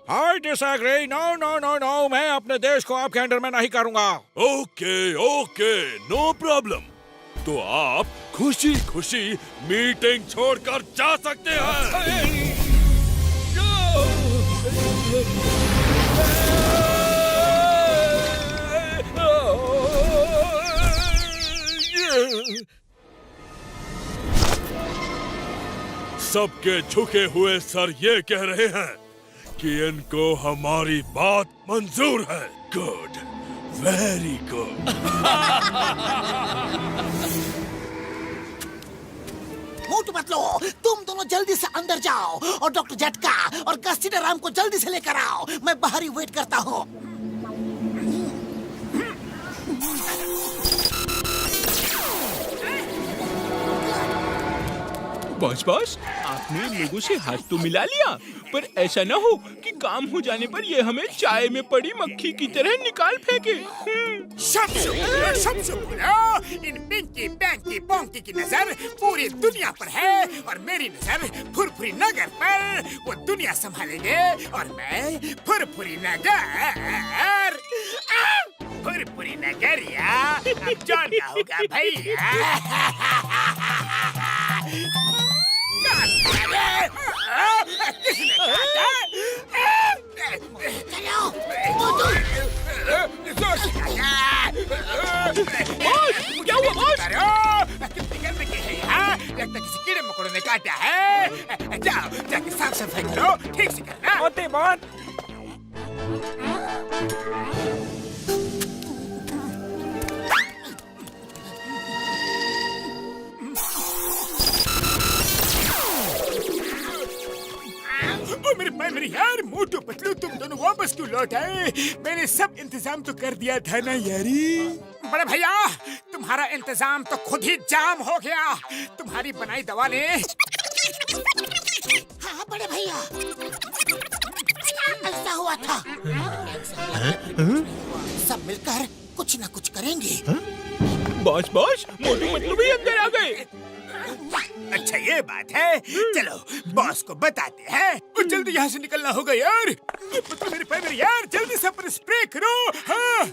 I disagree. No. मैं अपने देश को आपके अंडर में नहीं करूंगा। Okay, no problem. तो आप खुशी खुशी मीटिंग छोड़कर जा सकते हैं। सबके झुके हुए सर ये कह रहे हैं कि इनको हमारी बात मंजूर है। Good, very good. Motu Patlu, तुम दोनों जल्दी से अंदर जाओ और डॉक्टर झटका और गस्टीडर राम को जल्दी से लेकर आओ। मैं बाहर ही वेट करता हूँ। बॉस, आपने लोगों से हाथ तो मिला लिया, पर ऐसा ना हो कि काम हो जाने पर ये हमें चाय में पड़ी मक्खी की तरह निकाल फेंके। सब बोलो। इन पिंकी, पैंकी, पोंकी की नजर पूरी दुनिया पर है और मेरी नजर फुरफुरी नगर पर। वो दुनिया संभालेंगे और मैं फुरफुरी नगर। फुरफुरी नगरिया अब जॉन का होगा भैया। किसने काटा? क्या हुआ बॉस? कितनी गंदगी है यहाँ? लगता किसी कीड़े मकोड़े ने काटा है। जाओ जाके साफ सफाई करो, ठीक से करना। होते बात। मेरे यार, मोटू पतलू, तुम दोनों वापस क्यों लौट आए? मैंने सब इंतजाम तो कर दिया था ना यारी। बड़े भैया, तुम्हारा इंतजाम तो खुद ही जाम हो गया। तुम्हारी बनाई दवा ने। हाँ बड़े भैया, ऐसा हुआ था। सब मिलकर कुछ न कुछ करेंगे। बॉस, मोटू पतलू भी अंदर आ गए। अच्छा ये बात है, चलो बॉस को बताते हैं। और जल्दी यहाँ से निकलना होगा यार। पतलू मेरे पैर यार, जल्दी से पर स्प्रे करो। हाँ।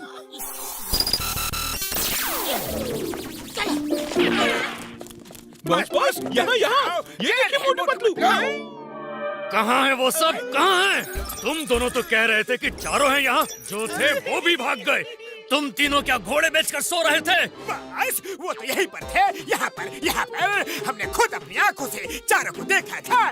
बॉस, यहाँ ये देखिए मोटू पतलू। कहाँ है वो सब? कहाँ है? तुम दोनों तो कह रहे थे कि चारों हैं यहाँ। जो थे वो भी भाग गए। तुम तीनों क्या घोड़े बेचकर सो रहे थे? बस वो तो यहीं पर थे। यहाँ पर हमने खुद अपनी आंखों से चारों को देखा था।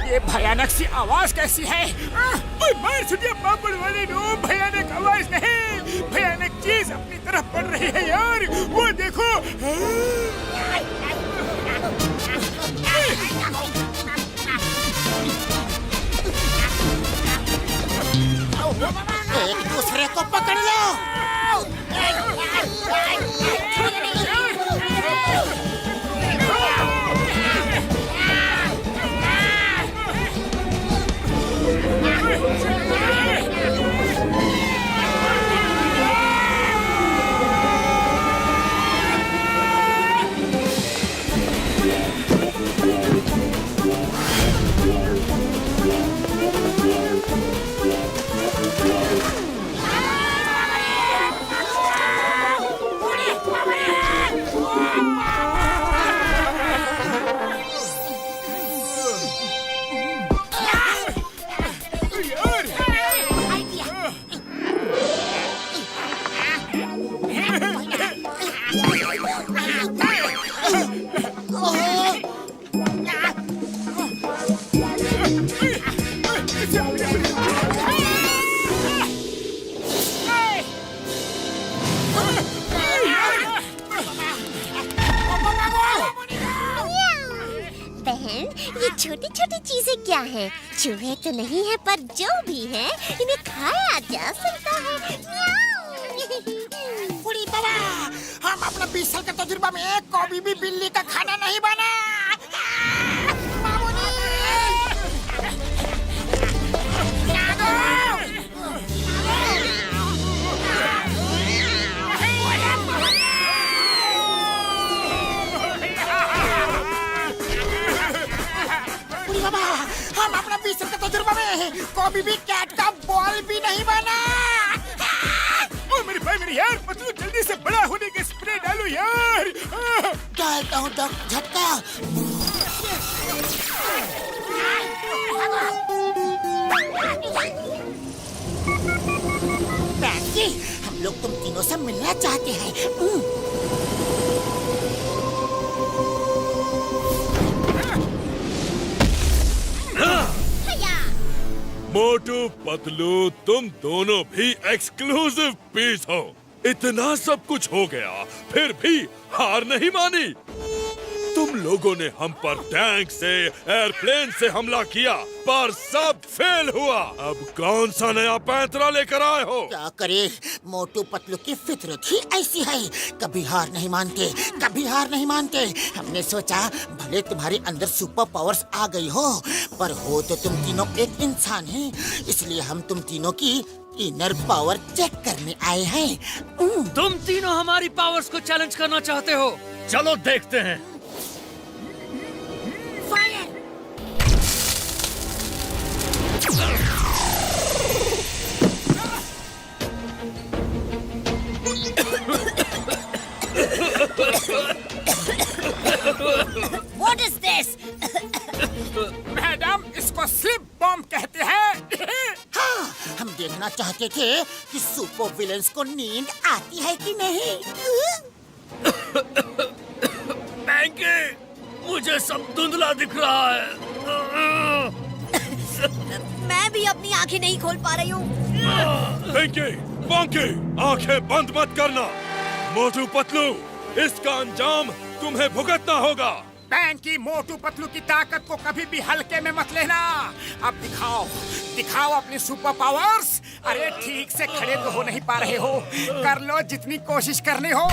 ये भयानक सी आवाज कैसी है? मार छुटिया पापड़ वाले नो, भयानक आवाज नहीं, भयानक चीज अपनी तरफ बढ़ रही है यार। वो देखो। एक दूसरे को पकड़ लो। छोटी छोटी चीजें क्या है? चूहे तो नहीं है, पर जो भी है इन्हें खाया जा सकता है। बुढ़ी बाबा, हम अपना 20 साल का तजुर्बा में कभी भी बिल्ली का खाना नहीं बना। बुढ़ी बाबा, हम अपना 20 साल का तजुर्बा में कभी भी कैट का बॉल भी नहीं बना। ओ मेरे भाई मेरे यार, पतलू जल्दी से बड़ा होने के स्प्रे डालो यार। डालता हूँ झटका। बैंकी, हम लोग तुम तीनों से मिलना चाहते हैं। मोटू पतलू, तुम दोनों भी एक्सक्लूसिव पीस हो। इतना सब कुछ हो गया, फिर भी हार नहीं मानी। तुम लोगों ने हम पर टैंक से, एयरप्लेन से हमला किया, पर सब फेल हुआ। अब कौन सा नया पैंतरा लेकर आए हो? क्या करे, मोटू पतलू की फितरत ही ऐसी है। कभी हार नहीं मानते, कभी हार नहीं मानते। हमने सोचा भले तुम्हारे अंदर सुपर पावर्स आ गई हो, पर हो तो तुम तीनों एक इंसान हैं। इसलिए हम तुम तीनों की इनर पावर चेक करने आए हैं। तुम तीनों हमारी पावर्स को चैलेंज करना चाहते हो? चलो देखते हैं। What is this? मैडम, इसको स्लिप बॉम्ब कहते हैं। हाँ, हम देखना चाहते थे कि सुपर विलेंस को नींद आती है कि नहीं। बैंकी, मुझे सब धुंधला दिख रहा है। मैं भी अपनी आंखें नहीं खोल पा रही हूँ। पिंकी, बॉन्की, आंखें बंद मत करना। मोटू पतलू, इसका अंजाम तुम्हें भुगतना होगा। बैंकी, मोटू पतलू की ताकत को कभी भी हल्के में मत लेना। अब दिखाओ, दिखाओ अपनी सुपर पावर्स। अरे ठीक से खड़े तो हो नहीं पा रहे हो, कर लो जितनी कोशिश करनी हो।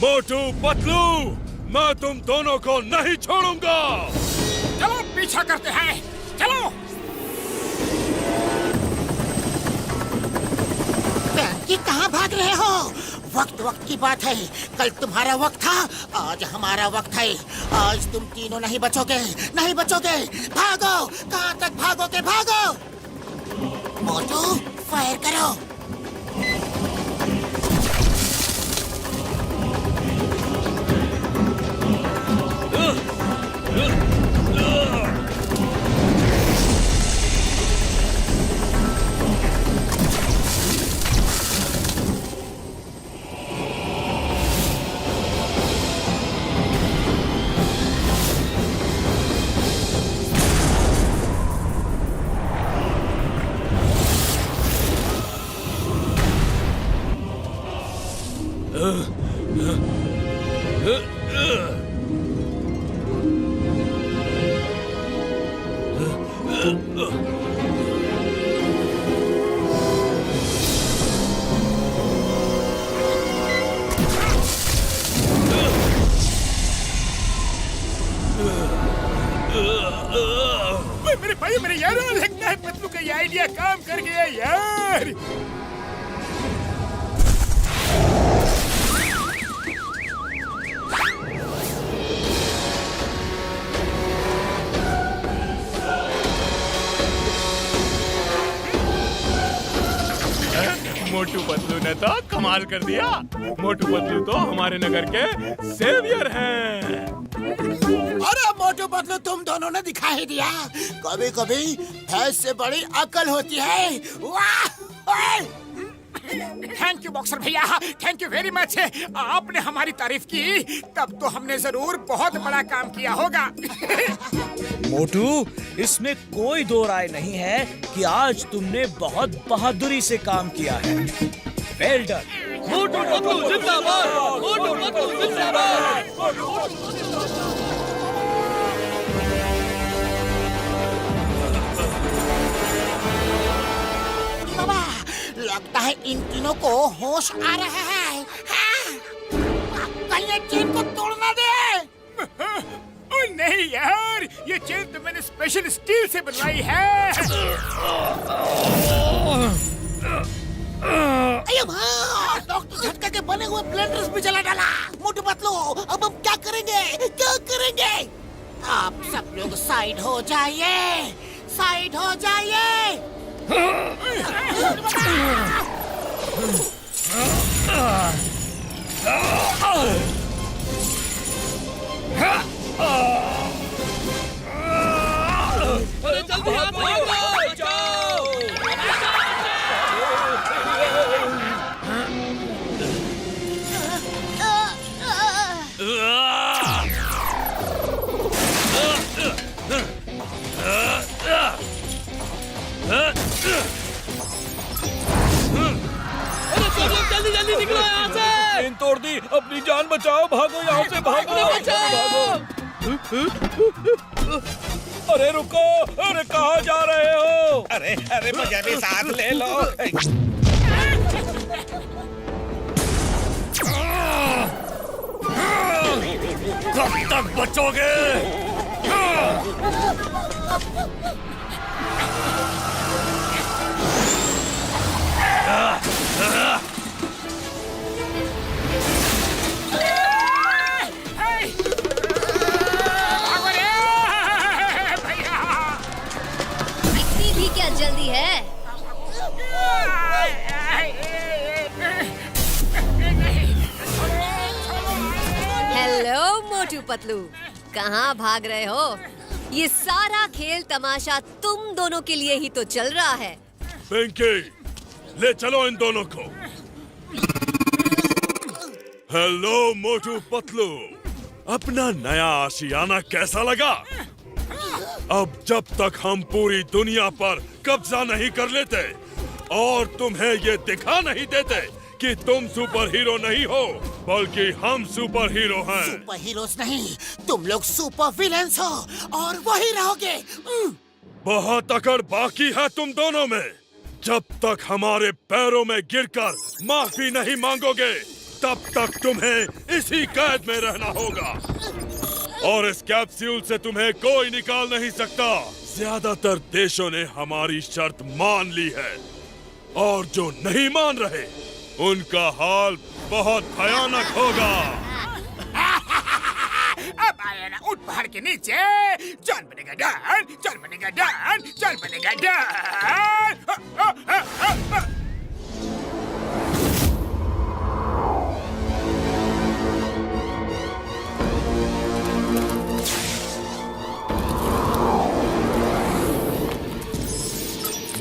मोटू पतलू, मैं तुम दोनों को नहीं छोड़ूंगा। चलो पीछा करते हैं, चलो। बैंकी, कहाँ भाग रहे हो? वक्त वक्त की बात है। कल तुम्हारा वक्त था, आज हमारा वक्त है। आज तुम तीनों नहीं बचोगे, नहीं बचोगे। भागो, कहाँ तक भागोगे? भागो। मोटू, फायर करो। मेरे भाई मेरे यारों, लगता है पतलू का ये आइडिया काम कर गया यार। मोटू पतलू ने तो कमाल कर दिया। मोटू पतलू तो हमारे नगर के सेवियर हैं। अरे मोटू पतलू, तुम दोनों ने दिखा ही दिया। कभी कभी भैंस से बड़ी अकल होती है। वाह! थैंक यू यू बॉक्सर भैया, थैंक यू वेरी मच। आपने हमारी तारीफ की तब तो हमने जरूर बहुत बड़ा काम किया होगा। मोटू, इसमें कोई दो राय नहीं है कि आज तुमने बहुत बहादुरी से काम किया है। Well done. मोटू पतलू जिंदाबाद, मोटू पतलू जिंदाबाद। बाबा, लगता है इन तीनों को होश आ रहा है। हाँ, कहीं ये चेन को तोड़ना दे। ओ नहीं यार, ये चेन तो मैंने स्पेशल स्टील से बनवाई है। अयो भाई, डॉक्टर झटका के बने हुए ब्लेंडर्स भी जला डाला। मोटू पतलू, अब हम क्या करेंगे? क्या करेंगे? आप सब लोग साइड हो जाइए, साइड हो जाइए। अरे जल्दी हाथ जल्दी जल्दी निकलो यहाँ से। चेन तोड़ दी, अपनी जान बचाओ, भागो यहाँ से, भागो, भागो। अरे रुको, अरे कहाँ जा रहे हो? अरे अरे मुझे भी साथ ले लो। कब तक बचोगे? इतनी भी क्या जल्दी है? हेलो मोटू पतलू, कहाँ भाग रहे हो? ये सारा खेल तमाशा तुम दोनों के लिए ही तो चल रहा है। पिंकी, ले चलो इन दोनों को। हेलो मोटू पतलू, अपना नया आशियाना कैसा लगा? अब जब तक हम पूरी दुनिया पर कब्जा नहीं कर लेते और तुम्हें ये दिखा नहीं देते कि तुम सुपर हीरो नहीं हो, बल्कि हम सुपर हीरो हैं। सुपर हीरोज नहीं, तुम लोग सुपर विलेंस हो और वही रहोगे। बहुत अकड़ बाकी है तुम दोनों में। जब तक हमारे पैरों में गिरकर माफी नहीं मांगोगे, तब तक तुम्हें इसी कैद में रहना होगा और इस कैप्सूल से तुम्हें कोई निकाल नहीं सकता। ज्यादातर देशों ने हमारी शर्त मान ली है और जो नहीं मान रहे उनका हाल बहुत भयानक होगा। अब आया ना ऊंट पहाड़ के नीचे, जान बनेगा डन, जान बनेगा डन, जान बनेगा डन।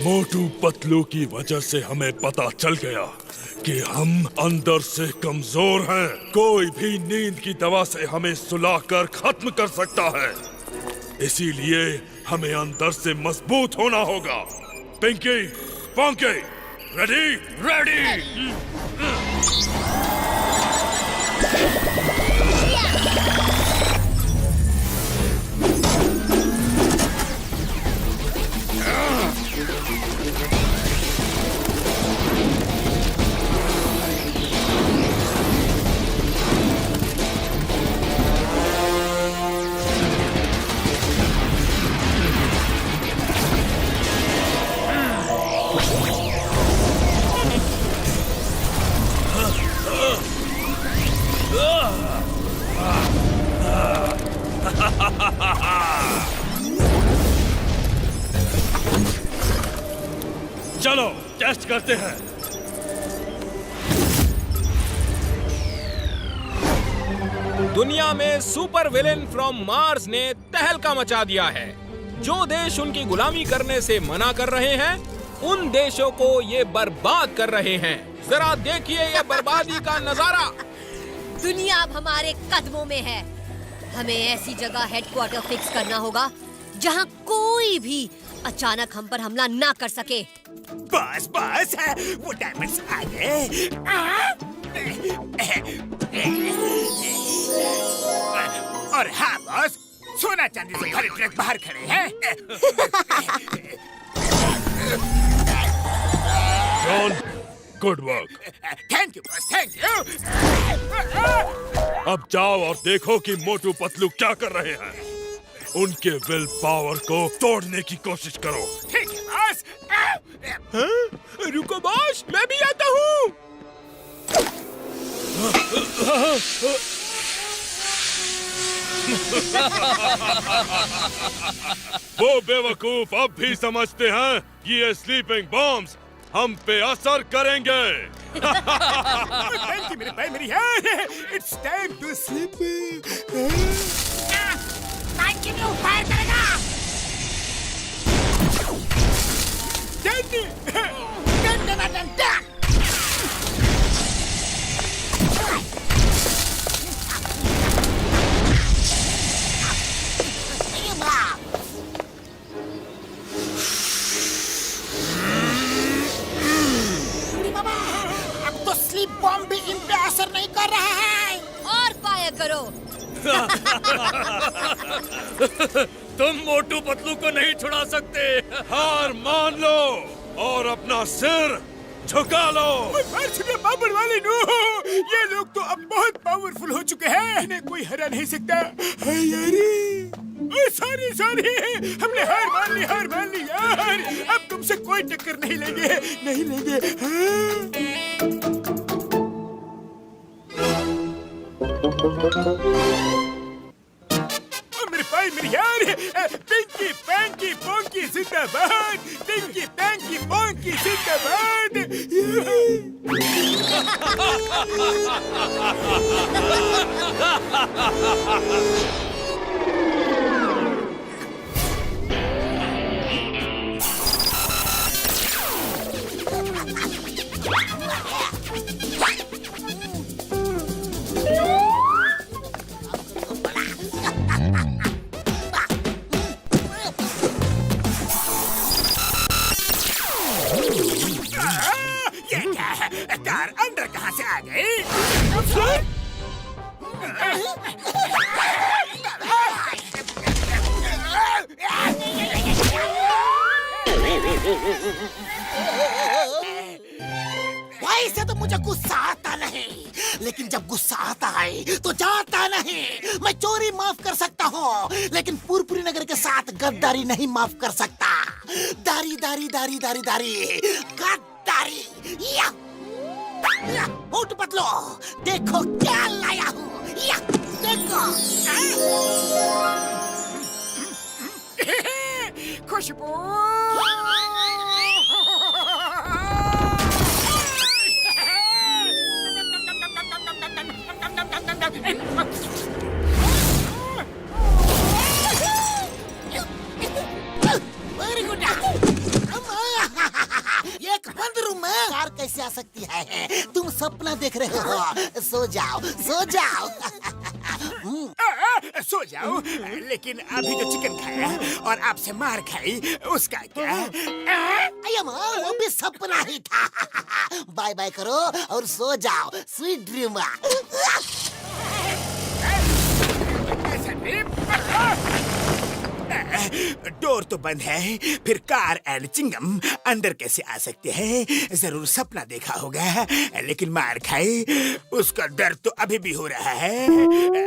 मोटू पतलू की वजह से हमें पता चल गया कि हम अंदर से कमजोर हैं। कोई भी नींद की दवा से हमें सुलाकर खत्म कर सकता है, इसीलिए हमें अंदर से मजबूत होना होगा। पिंकी, पॉन्की, रेडी? रेडी। चलो टेस्ट करते हैं। दुनिया में सुपर विलेन फ्रॉम मार्स ने तहलका मचा दिया है। जो देश उनकी गुलामी करने से मना कर रहे हैं, उन देशों को ये बर्बाद कर रहे हैं। जरा देखिए ये बर्बादी का नजारा। दुनिया अब हमारे कदमों में है। हमें ऐसी जगह हेडक्वार्टर फिक्स करना होगा जहां कोई भी अचानक हम पर हमला ना कर सके। बस बस, वो डायमंड्स आ गए। और हाँ बॉस, सोना चांदी से भरे ट्रक बाहर खड़े हैं। John, good work. Thank you boss, thank you. अब जाओ और देखो कि मोटू पतलू क्या कर रहे हैं। उनके विल पावर को तोड़ने की कोशिश करो। ठीक है बॉस। रुको बॉस, मैं भी आता हूँ। वो बेवकूफ अब भी समझते हैं कि ये स्लीपिंग बॉम्ब्स हम पे असर करेंगे। थैंक यू मेरे भाई, मेरी यार। It's time to sleep. Fire करेगा। अब तो स्लीप बॉम्ब भी इन पे असर नहीं कर रहा है। और फायर करो। तुम मोटू पतलू को नहीं छुड़ा सकते। हार मान लो और अपना सिर झुका लो। पावर वाले नो, ये लोग तो अब बहुत पावरफुल हो चुके हैं। इन्हें कोई हरा नहीं सकता। सॉरी सॉरी, हमने हार मान ली, हार मान ली यार। अब तुमसे कोई टक्कर नहीं लेंगे, नहीं लेंगे। मेरे भाई, मेरी यार। पिंकी पैंकी पोंकी जिंदाबाद। पिंकी पैंकी पोंकी जिंदाबाद। ये क्या है? कार अंदर कहाँ से आ गई? वैसे तो मुझे गुस्सा आता नहीं, लेकिन जब गुस्सा आता है तो जाता नहीं। मैं चोरी माफ कर सकता हूँ, लेकिन पुरपुरी नगर के साथ गद्दारी नहीं माफ कर सकता। दारी दारी दारी दारी दारी गद्दारी। मोटू पतलू, देखो क्या लाया हूँ। देखो। खुशबू। Very good. एक बंद रूम में कार कैसे आ सकती है? तुम सपना देख रहे हो। सो जाओ, सो जाओ। सो जाओ, लेकिन अभी जो चिकन खाया और आपसे मार खाई, उसका क्या? वो भी सपना ही था। बाय बाय करो और सो जाओ, स्वीट ड्रीम। डोर तो बंद है, फिर कार एंड चिंगम अंदर कैसे आ सकते हैं? जरूर सपना देखा होगा, लेकिन मार खाई उसका डर तो अभी भी हो रहा है।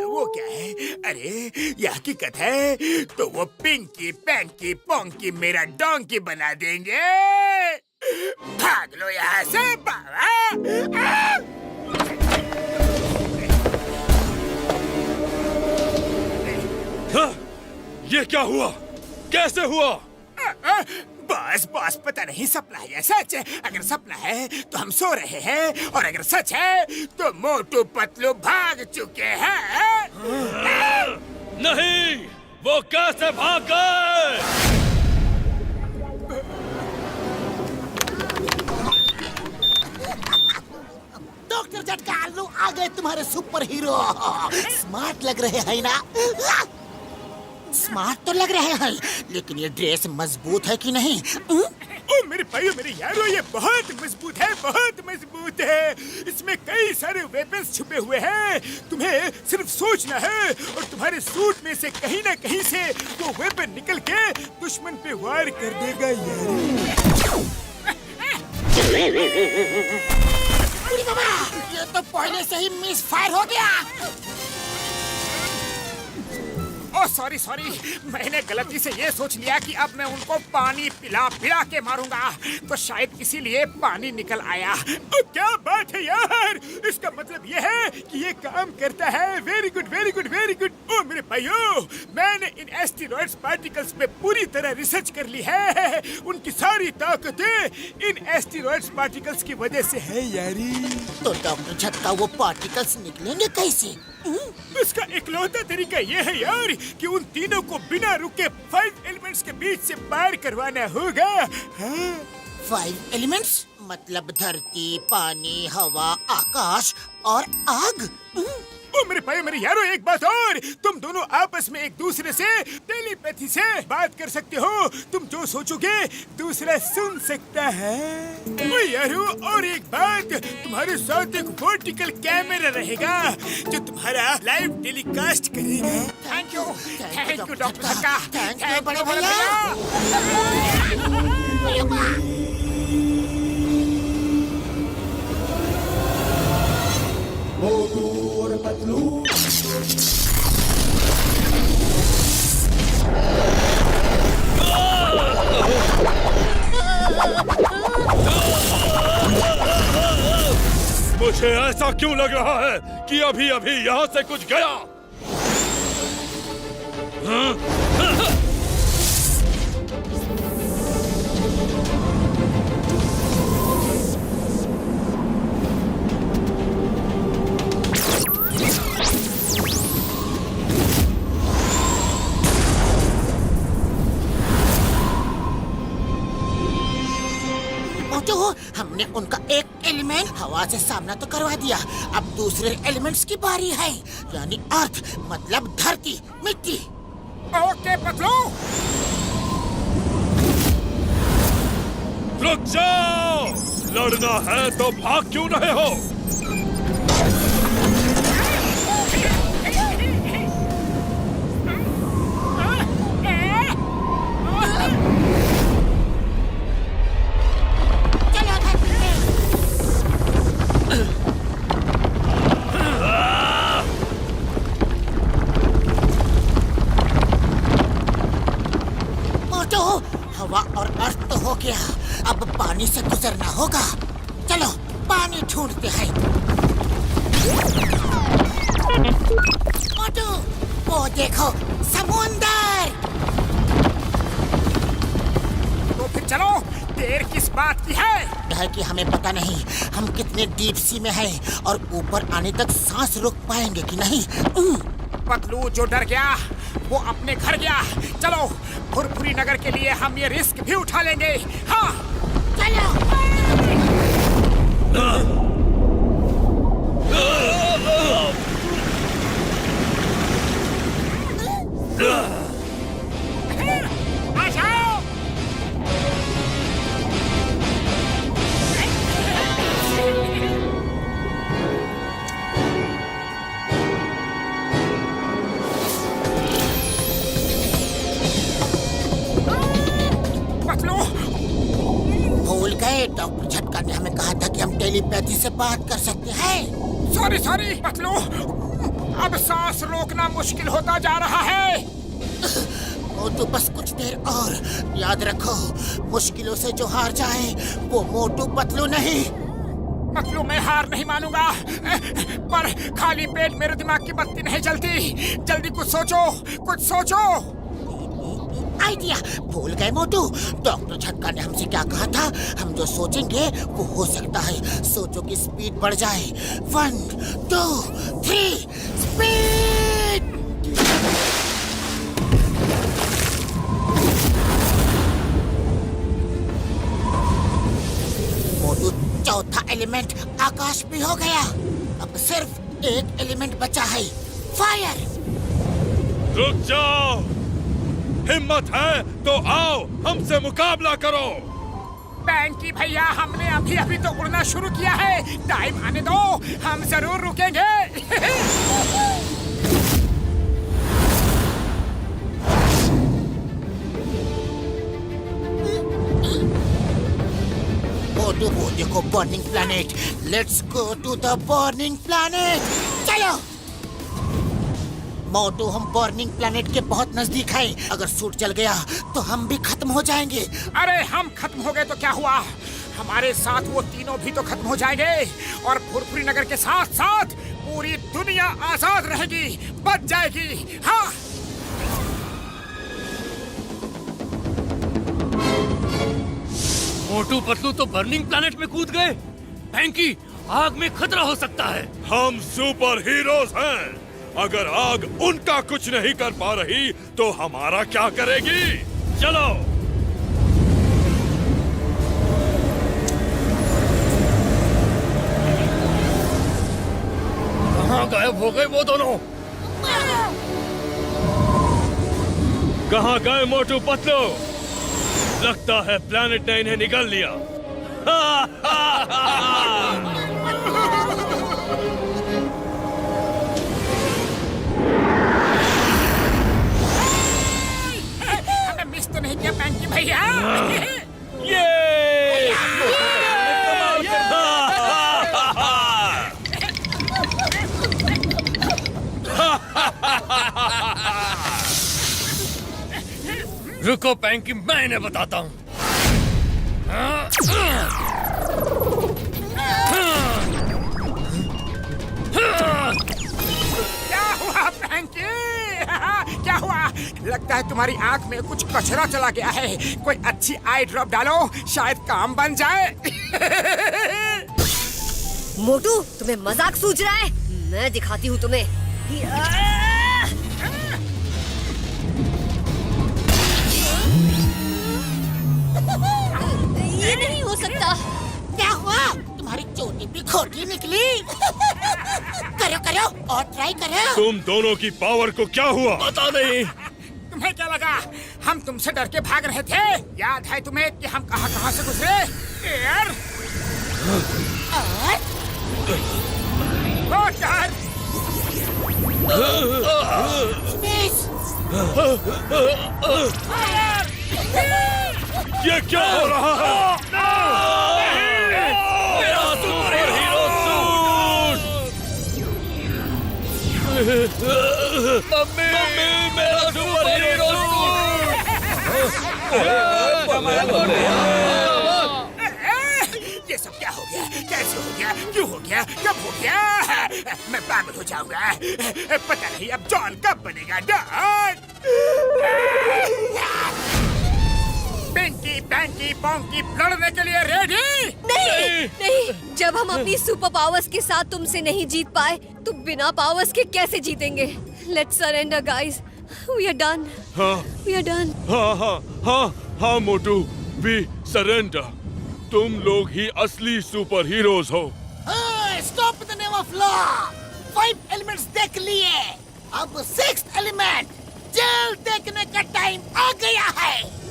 वो क्या है? अरे यह हकीकत है तो वो पिंकी पैंकी पोंकी मेरा डोंकी बना देंगे। भाग लो यहाँ से बाबा। ये क्या हुआ? कैसे हुआ? बस बस, पता नहीं सपना है या सच है। अगर सपना है तो हम सो रहे हैं, और अगर सच है तो मोटू पतलू भाग चुके हैं। नहीं, वो कैसे भाग गए? आ गए तुम्हारे सुपर हीरो। स्मार्ट लग रहे हैं ना? स्मार्ट तो लग रहे हैं, लेकिन ये ड्रेस मजबूत है कि नहीं? ओ मेरे भाइयों मेरे यारों, ये बहुत मजबूत है, बहुत मजबूत है। इसमें कई सारे वेपन्स छुपे हुए हैं। तुम्हें सिर्फ सोचना है और तुम्हारे सूट में से कहीं ना कहीं से वो वेपन निकल के दुश्मन पे वार कर देगा यार। अरे बाबा, ये तो पहले से ही मिस फायर हो गया। ओ सॉरी सॉरी, मैंने गलती से ये सोच लिया कि अब मैं उनको पानी पिला पिला के मारूंगा, तो शायद इसीलिए पानी निकल आया। ओ क्या बात है यार, इसका मतलब ये है कि ये काम करता है। Very good very good very good. ओ मेरे भाइयों, मैंने इन एस्टेरॉइड्स पार्टिकल्स पे पूरी तरह रिसर्च कर ली है। उनकी सारी ताकतें इन एस्टेरॉइड्स पार्टिकल्स की वजह से है यारी। तो डॉक्टर झटका वो पार्टिकल्स निकलेंगे कैसे? इसका इकलौता तरीका ये है यार कि उन तीनों को बिना रुके 5 एलिमेंट्स के बीच से पार करवाना होगा। हाँ? 5 एलिमेंट्स मतलब धरती, पानी, हवा, आकाश और आग। ओ मेरे भाई मेरे यारों, एक बात और, तुम दोनों आपस में एक दूसरे से टेलीपैथी से बात कर सकते हो। तुम जो सोचोगे दूसरा सुन सकता है। ओ यारों, और एक बात, तुम्हारे साथ एक वर्टिकल कैमरा रहेगा जो तुम्हारा लाइव टेलीकास्ट करेगा। थैंक यू डॉक्टर झटका। थैंक यू बड़े भैया। मुझे ऐसा क्यों लग रहा है कि अभी अभी यहाँ से कुछ गया? हमने उनका एक एलिमेंट हवा से सामना तो करवा दिया, अब दूसरे एलिमेंट्स की बारी है, यानी अर्थ मतलब धरती, मिट्टी। ओके पतलू, रुक जाओ! लड़ना है तो भाग क्यों रहे हो? हवा और अर्थ तो हो गया, अब पानी से गुजरना होगा। चलो पानी ढूंढते हैं। मोटू, वो देखो समुंदर। तो फिर चलो, देर किस बात की है कि हमें पता नहीं हम कितने डीप सी में हैं और ऊपर आने तक सांस रोक पाएंगे कि नहीं। पतलू जो डर गया वो अपने घर गया। चलो फुरफुरी नगर के लिए हम ये रिस्क भी उठा लेंगे। हाँ चलो। आ जाओ। भूल गए, डॉक्टर झटका ने हमें कहा था कि हम टेलीपैथी से बात कर सकते हैं। सॉरी सॉरी पतलू, अब सांस रोकना मुश्किल होता जा रहा है। मोटू बस कुछ देर और, याद रखो मुश्किलों से जो हार जाए वो मोटू पतलू नहीं। पतलू मैं हार नहीं मानूंगा, पर खाली पेट मेरे दिमाग की बत्ती नहीं जलती। जल्दी कुछ सोचो, कुछ सोचो। आइडिया, भूल गए मोटू, डॉक्टर झटका ने हमसे क्या कहा था, हम जो सोचेंगे वो हो सकता है। सोचो की स्पीड बढ़ जाए। 1 2 3 स्पीड। मोटू, चौथा एलिमेंट आकाश भी हो गया। अब सिर्फ एक एलिमेंट बचा है, फायर। रुक जाओ, हिम्मत है तो आओ हमसे मुकाबला करो। बैंकी भैया, हमने अभी अभी तो उड़ना शुरू किया है, टाइम आने दो, हम जरूर रुकेंगे। मोटू वो देखो burning planet, let's go to the burning planet. चलो मोटू, हम बर्निंग प्लैनेट के बहुत नजदीक हैं। अगर सूट जल गया तो हम भी खत्म हो जाएंगे। अरे हम खत्म हो गए तो क्या हुआ, हमारे साथ वो तीनों भी तो खत्म हो जाएंगे और फुरफुरी नगर के साथ साथ पूरी दुनिया आजाद रहेगी, बच जाएगी। हाँ, मोटू पतलू तो बर्निंग प्लैनेट में कूद गए। बैंकी, आग में खतरा हो सकता है। हम सुपर हीरोज हैं। अगर आग उनका कुछ नहीं कर पा रही तो हमारा क्या करेगी? चलो। कहाँ गायब हो गए वो दोनों? कहाँ गए मोटू पतलू? लगता है प्लैनेट ने इन्हें निगल लिया। हमें मिस तो नहीं किया बैंकी भैया। रुको बैंकी, मैं इन्हें बताता हूँ। क्या हुआ बैंकी? क्या हुआ? लगता है तुम्हारी आंख में कुछ कचरा चला गया है। कोई अच्छी आई ड्रॉप डालो, शायद काम बन जाए। मोटू, तुम्हें मजाक सूझ रहा है? मैं दिखाती हूँ तुम्हें। ये नहीं हो सकता। क्या हुआ? तुम्हारी चोटी भी खोटी निकली। करो करो और ट्राई करो। तुम दोनों की पावर को क्या हुआ? पता नहीं। तुम्हें क्या लगा हम तुमसे डर के भाग रहे थे? याद है तुम्हें कि हम कहाँ कहाँ से गुजरे? Air, water, space. फायर। ये क्या हो रहा है? मेरा सुपर हीरो सूट! मम्मी, मेरा सुपर हीरो ये सब क्या हो गया? कैसे हो गया? क्यों हो गया? कब हो गया? मैं पागल हो जाऊंगा। पता नहीं अब जॉन कब बनेगा डॉन। पिंकी, बैंकी, पोंकी लड़ने के लिए रेडी? नहीं, नहीं। जब हम अपनी सुपर पावर्स के साथ तुमसे नहीं जीत पाए, तो बिना पावर्स के कैसे जीतेंगे? Let's surrender guys. We are done. हाँ वी आर डन। हाँ हाँ हाँ हाँ मोटू, वी सरेंडर। तुम लोग ही असली सुपर हीरोज हो। Stop the name of law. 5 elements देख लिए, अब 6th एलिमेंट जेल देखने का टाइम आ गया है।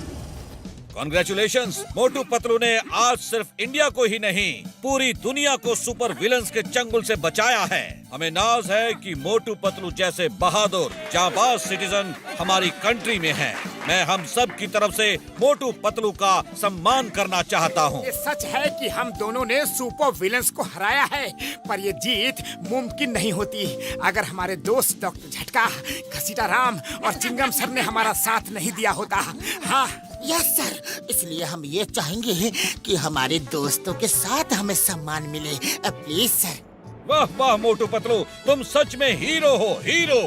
कॉन्ग्रेचुलेशंस, मोटू पतलू ने आज सिर्फ इंडिया को ही नहीं पूरी दुनिया को सुपर विलन्स के चंगुल से बचाया है। हमें नाज है कि मोटू पतलू जैसे बहादुर जाबाज सिटीजन हमारी कंट्री में हैं। मैं हम सब की तरफ से मोटू पतलू का सम्मान करना चाहता हूँ। ये सच है कि हम दोनों ने सुपर विलन्स को हराया है, पर ये जीत मुमकिन नहीं होती अगर हमारे दोस्त डॉक्टर झटका, घसीटा राम और चिंगम सर ने हमारा साथ नहीं दिया होता। हाँ यस सर, इसलिए हम ये चाहेंगे कि हमारे दोस्तों के साथ हमें सम्मान मिले। Please sir. वाह वाह मोटू पतलू, तुम सच में हीरो हो, हीरो।